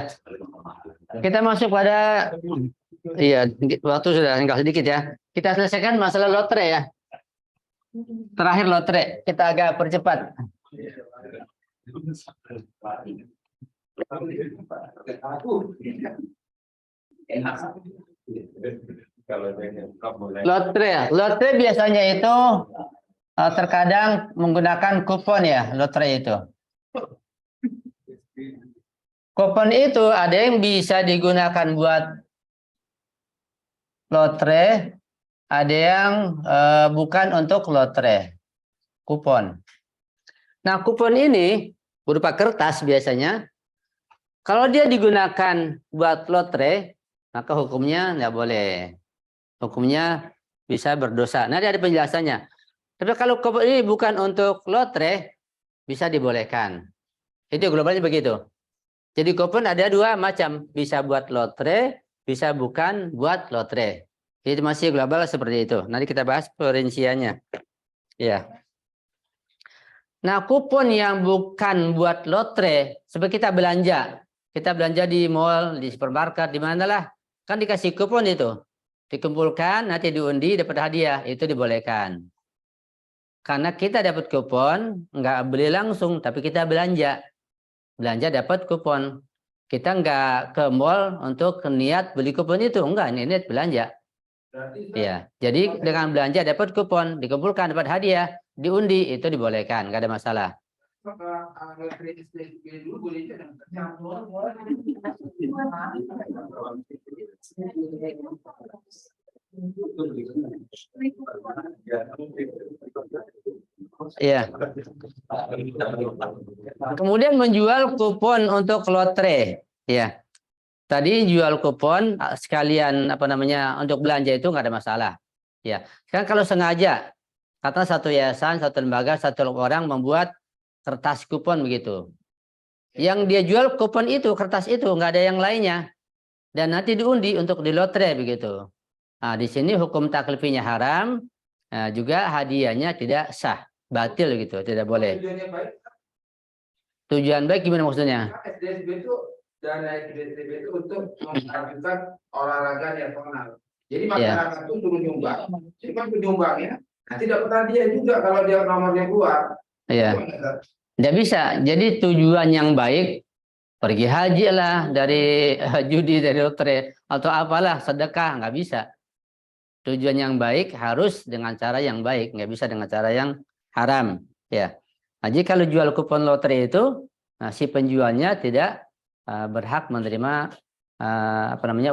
Kita masuk pada waktu sudah tinggal sedikit ya. Kita selesaikan masalah lotre ya. Terakhir lotre, kita agak percepat. Lotre biasanya itu terkadang menggunakan kupon ya, lotre itu. Kupon itu ada yang bisa digunakan buat lotre, ada yang bukan untuk lotre. Kupon. Nah, kupon ini berupa kertas biasanya. Kalau dia digunakan buat lotre, maka hukumnya nggak boleh. Hukumnya bisa berdosa. Nanti ada penjelasannya. Tapi kalau kupon ini bukan untuk lotre, bisa dibolehkan. Itu globalnya begitu. Jadi kupon ada dua macam, bisa buat lotre, bisa bukan buat lotre. Itu masih global seperti itu. Nanti kita bahas perinciannya. Ya. Nah, kupon yang bukan buat lotre, seperti kita belanja di mall, di supermarket, di manalah, kan dikasih kupon itu, dikumpulkan, nanti diundi, dapat hadiah, itu dibolehkan. Karena kita dapat kupon, nggak beli langsung, tapi kita belanja dapat kupon. Kita nggak ke mall untuk niat beli kupon itu, enggak, ini niat belanja. Ya, jadi dengan belanja dapat kupon, dikumpulkan dapat hadiah, diundi, itu dibolehkan, nggak ada masalah. Iya. Kemudian menjual kupon untuk lotre, ya. Tadi jual kupon sekalian untuk belanja itu nggak ada masalah. Ya, kan kalau sengaja, kata satu yayasan, satu lembaga, satu orang membuat kertas kupon begitu. Yang dia jual kupon itu, kertas itu nggak ada yang lainnya, dan nanti diundi untuk di lotre begitu. Nah, di sini hukum taklifinya haram, juga hadiahnya tidak sah, batil gitu, tidak boleh. Tujuan baik gimana maksudnya? SDSB itu dana SDSB itu untuk memajukan olahraga nasional. Jadi masyarakat itu suruh nyumbang, cuma penyumbangnya nanti dapat hadiah juga kalau dia nomornya keluar. Iya. Tidak bisa. Jadi tujuan yang baik, pergi haji lah dari judi, dari lotre, atau apalah, sedekah, nggak bisa. Tujuan yang baik harus dengan cara yang baik, nggak bisa dengan cara yang haram. Ya. Nah, jadi kalau jual kupon lotre itu, si penjualnya tidak berhak menerima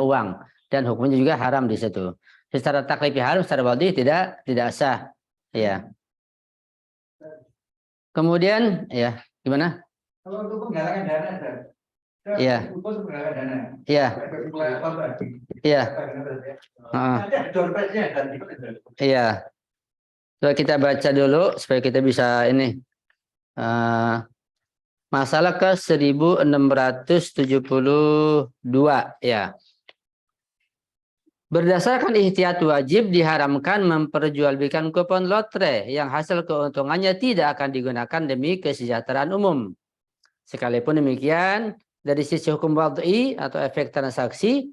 uang, dan hukumnya juga haram di situ. Secara taklifi haram, secara wadih tidak sah. Ya. Kemudian, ya gimana? Kalau untuk penggalangan dana, Iya. Kupon penggalangan dana. Iya. Iya. Iya. Coba kita baca dulu supaya kita bisa ini. Masalah ke 1672 ya. Berdasarkan ihtiyat wajib diharamkan memperjualbelikan kupon lotre yang hasil keuntungannya tidak akan digunakan demi kesejahteraan umum. Sekalipun demikian, dari sisi hukum wad'i atau efek transaksi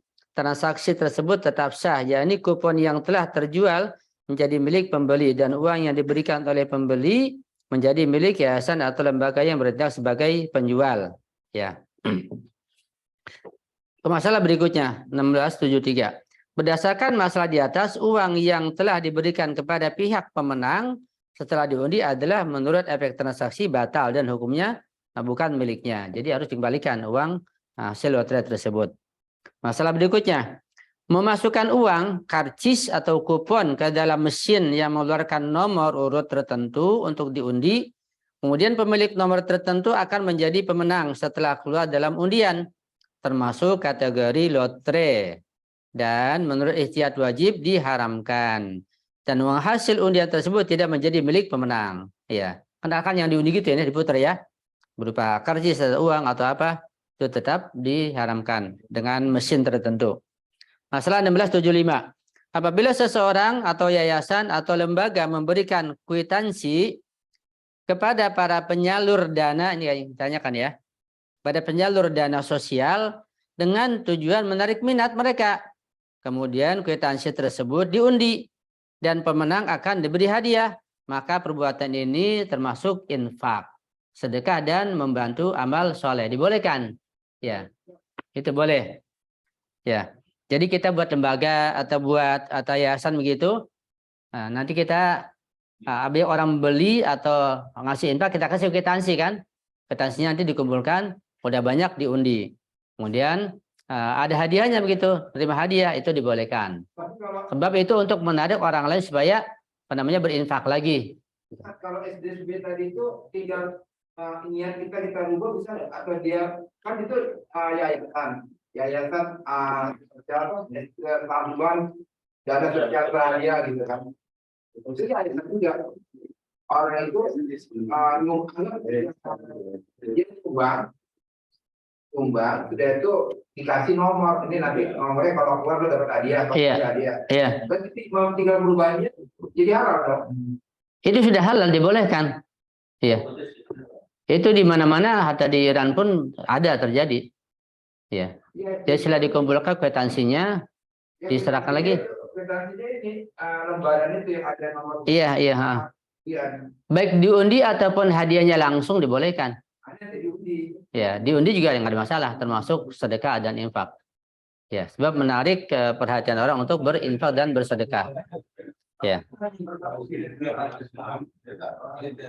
tersebut tetap sah, yakni kupon yang telah terjual menjadi milik pembeli dan uang yang diberikan oleh pembeli menjadi milik yayasan atau lembaga yang bertindak sebagai penjual. Ya. Ke masalah berikutnya, 1673. Berdasarkan masalah di atas, uang yang telah diberikan kepada pihak pemenang setelah diundi adalah menurut efek transaksi batal dan hukumnya bukan miliknya. Jadi harus dikembalikan uang hasil lotre tersebut. Masalah berikutnya, memasukkan uang, karcis atau kupon ke dalam mesin yang mengeluarkan nomor urut tertentu untuk diundi, kemudian pemilik nomor tertentu akan menjadi pemenang setelah keluar dalam undian, termasuk kategori lotre. Dan menurut ihtiyat wajib diharamkan. Dan uang hasil undian tersebut tidak menjadi milik pemenang. Ya, kan yang diundi gitu ya, diputar ya. Berupa karcis atau uang atau apa, itu tetap diharamkan dengan mesin tertentu. Masalah 1675. Apabila seseorang atau yayasan atau lembaga memberikan kwitansi kepada para penyalur dana, ini yang ditanyakan ya, pada penyalur dana sosial dengan tujuan menarik minat mereka. Kemudian kwitansi tersebut diundi dan pemenang akan diberi hadiah. Maka perbuatan ini termasuk infak, sedekah dan membantu amal soleh. Dibolehkan. Ya, itu boleh. Ya, jadi kita buat lembaga atau yayasan begitu. Nah, nanti kita orang beli atau ngasih infak, kita kasih kwitansi kan. Kwitansinya nanti dikumpulkan, udah banyak diundi. Kemudian ada hadiahnya begitu, terima hadiah, itu dibolehkan. Sebab itu untuk menarik orang lain supaya berinfak lagi. Kalau SDSB tadi itu tinggal niat kita rubah bisa atau dia kan itu yayasan sosial tabungan dana sosial bahagia gitu kan. Jadi ada juga orang itu dia tumbang, sudah itu dikasih nomor, ini nanti nomornya kalau keluar lo dapat hadiah, kalau hadiah. Iya. Berarti mau tinggal berubahnya jadi halal dong. Itu sudah halal, dibolehkan. Iya. Itu di mana-mana, hatta di Iran pun ada terjadi. Iya. Jadi setelah dikumpulkan kwitansinya, diserahkan lagi. Kwitansinya ini lembaran itu yang ada nomor. Iya. Iya. Baik diundi ataupun hadiahnya langsung dibolehkan. Ada diundi. Ya, diundi juga nggak ada masalah, termasuk sedekah dan infak. Ya, sebab menarik perhatian orang untuk berinfak dan bersedekah. Ya.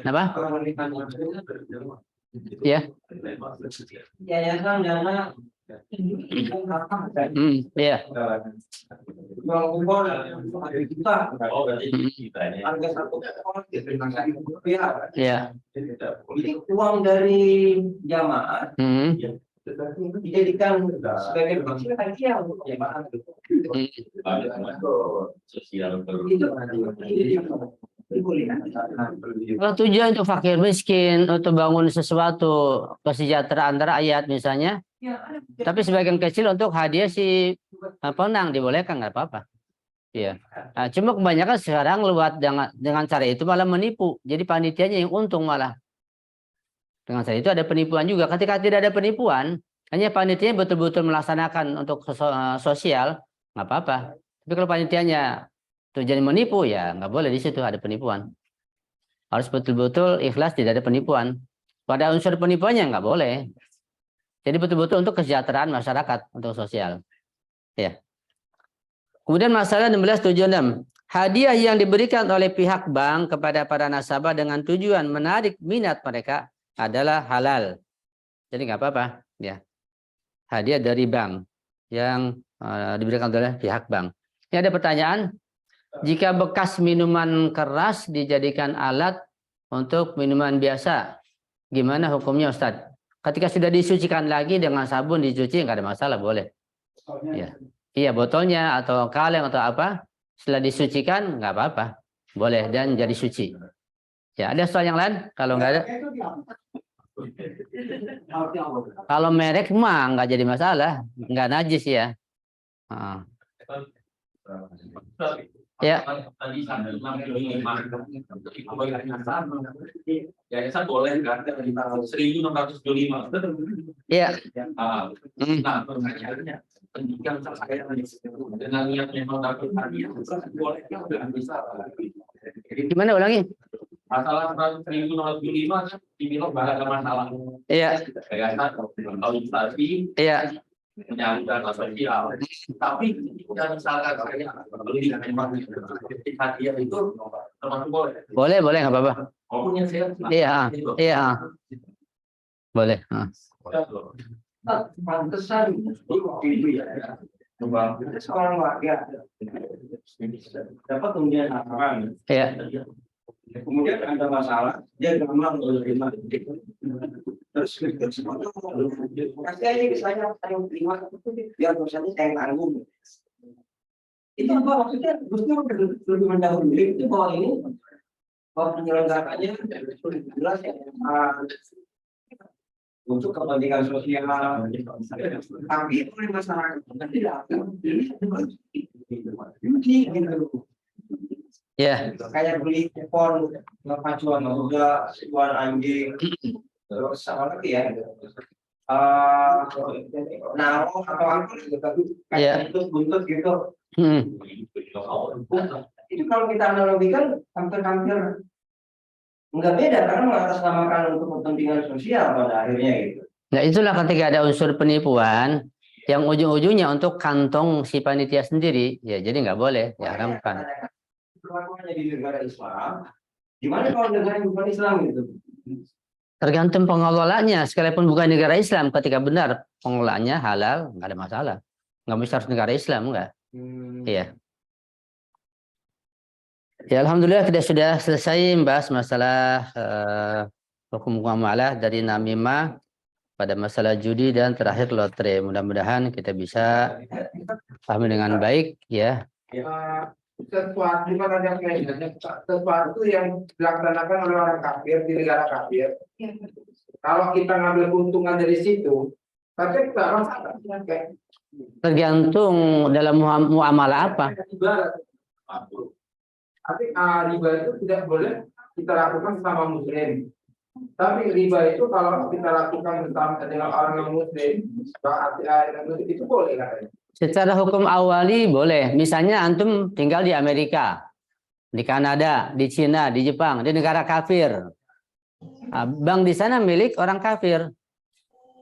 Apa? Ya. Yayasan dana Ya. harga satu Ya. uang dari jamaah dijadikan sebagai hadiah untuk jamaah. Kalau tujuan untuk fakir miskin, untuk bangun sesuatu kesejahteraan rakyat misalnya, tapi sebagian kecil untuk hadiah si penang dibolehkan, nggak apa-apa. Iya. Nah, cuma kebanyakan sekarang lewat dengan cara itu malah menipu. Jadi panitianya yang untung malah. Dengan cara itu ada penipuan juga. Ketika tidak ada penipuan, hanya panitianya betul-betul melaksanakan untuk sosial, nggak apa-apa. Tapi kalau panitianya tujuan menipu, ya nggak boleh, di situ ada penipuan. Harus betul-betul ikhlas, tidak ada penipuan. Pada unsur penipuannya nggak boleh. Jadi betul-betul untuk kesejahteraan masyarakat, untuk sosial. Ya. Kemudian masalah 1676. Hadiah yang diberikan oleh pihak bank kepada para nasabah dengan tujuan menarik minat mereka adalah halal. Jadi nggak apa-apa. Ya. Hadiah dari bank yang diberikan oleh pihak bank. Ini ada pertanyaan. Jika bekas minuman keras dijadikan alat untuk minuman biasa, gimana hukumnya Ustadz? Ketika sudah disucikan lagi dengan sabun dicuci, nggak ada masalah, boleh. Ya. Iya, botolnya atau kaleng atau apa, setelah disucikan nggak apa-apa, boleh dan jadi suci. Ya, ada soal yang lain? Kalau nggak ada, kalau merek mah nggak jadi masalah, nggak najis ya. Ya. Yayasan boleh kan 1.625. Iya. Nah, pertanyaannya pendidikan saya dengan niat memang dapat hadiah boleh nggak bisa. Gimana ulangi? Masalah 1.625 kan dibilang nggak ada masalah. Iya. Yayasan organisasi. Iya. Menyalurkan sosial, tapi dan misalkan saya beli memang hadiah itu termasuk boleh. Boleh nggak apa-apa. Walaupun yang saya Iya. Boleh. Pantesan itu ya. Seorang warga dapat kemudian laporan. Iya. Kemudian ada masalah, dia gampang menerima. Terus kasih aja ke saya terima, biar dosennya saya tanggung. Itu apa maksudnya? Gusnya lebih mendahului itu bahwa ini bahwa penyelenggaranya jelas ya untuk kepentingan sosial, tapi oleh masyarakat tidak Ya. kayak beli kupon pacuan juga sebuah anjing terus apa lagi ya naruh atau apa kayak buntut gitu. Itu kalau kita analogikan hampir nggak beda karena mengatasnamakan untuk kepentingan sosial pada akhirnya gitu. Nah itulah ketika ada unsur penipuan yang ujung-ujungnya untuk kantong si panitia sendiri, ya jadi nggak boleh, diharamkan. Perlakuannya di negara Islam, gimana kalau negara bukan Islam gitu? Tergantung pengelolanya, sekalipun bukan negara Islam, ketika benar pengelolaannya halal, nggak ada masalah. Nggak mesti harus negara Islam, nggak. Iya. Ya alhamdulillah kita sudah selesai membahas masalah hukum muamalah dari namimah pada masalah judi dan terakhir lotre. Mudah-mudahan kita bisa pahami dengan baik ya. sesuatu bukan ada kaitannya, sesuatu yang dilaksanakan oleh orang kafir di negara kafir. Kalau kita ngambil keuntungan dari situ, tapi tidak masalah. Tergantung dalam muamalah apa. Tapi riba itu tidak boleh kita lakukan sama muslim. Tapi riba itu kalau kita lakukan bersama dengan orang non muslim, itu boleh katanya. Secara hukum awali boleh. Misalnya antum tinggal di Amerika, di Kanada, di Cina, di Jepang, di negara kafir. Nah, bank di sana milik orang kafir.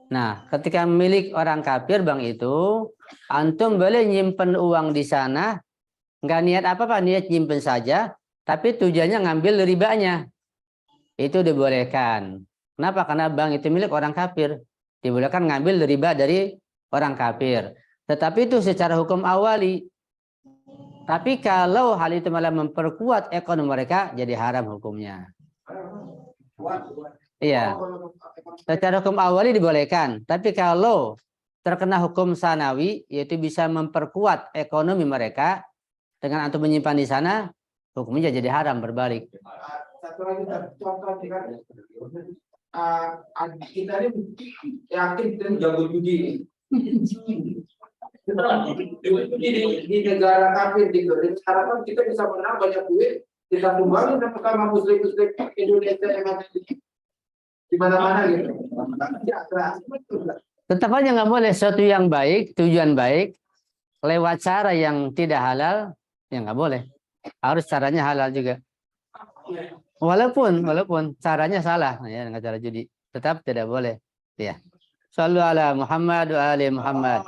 Nah, ketika milik orang kafir bank itu, antum boleh nyimpen uang di sana, nggak niat apa-apa, niat nyimpen saja, tapi tujuannya ngambil ribanya. Itu dibolehkan. Kenapa? Karena bank itu milik orang kafir. Dibolehkan ngambil riba dari orang kafir. Tetapi itu secara hukum awali. Tapi kalau hal itu malah memperkuat ekonomi mereka, jadi haram hukumnya. Iya. Secara hukum awali dibolehkan. Tapi kalau terkena hukum sanawi, yaitu bisa memperkuat ekonomi mereka, dengan antum menyimpan di sana, hukumnya jadi haram berbalik. Satu lagi contoh kan, kita ini yakin kita jago judi. Di negara kafir di harapan kita bisa menang banyak duit, kita tumbangin sama muslim-muslim Indonesia yang ada di mana-mana gitu. Tetap aja nggak boleh sesuatu yang baik, tujuan baik, lewat cara yang tidak halal, ya nggak boleh. Harus caranya halal juga. Walaupun caranya salah, ya dengan cara judi, tetap tidak boleh. Ya. Sallu ala Muhammad wa ali Muhammad.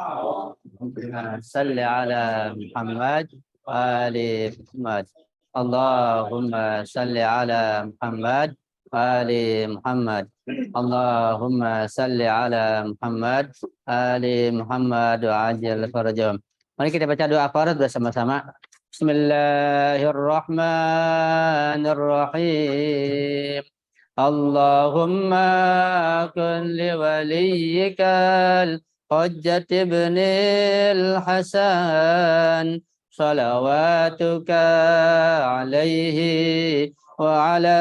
Salli ala Muhammad wa ali Muhammad. Allahumma salli ala Muhammad wa ali Muhammad. Allahumma salli ala Muhammad wa ali Muhammad wa ajil farajahum. Mari kita baca doa kafarat bersama-sama. Bismillahirrahmanirrahim. Allahumma kun liwaliyikal Hujjat ibnil Hasan salawatuka alaihi wa ala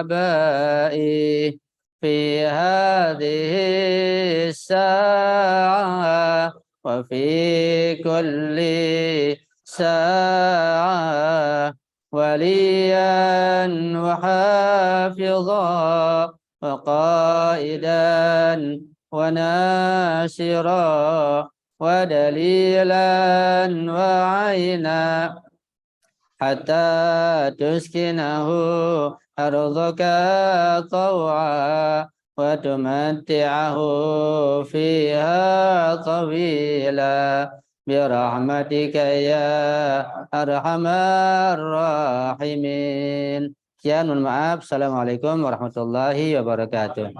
abai fi hadhihi sa'ah wa fi kulli sa'ah waliyan wa hafidha wa qaidan wa nasira wa dalilan wa aina hatta tuskinahu ardhaka taw'a wa tumatti'ahu fiha tawila birahmatika ya arhamar rahimin. Sekian, mohon maaf. Assalamualaikum warahmatullahi wabarakatuh.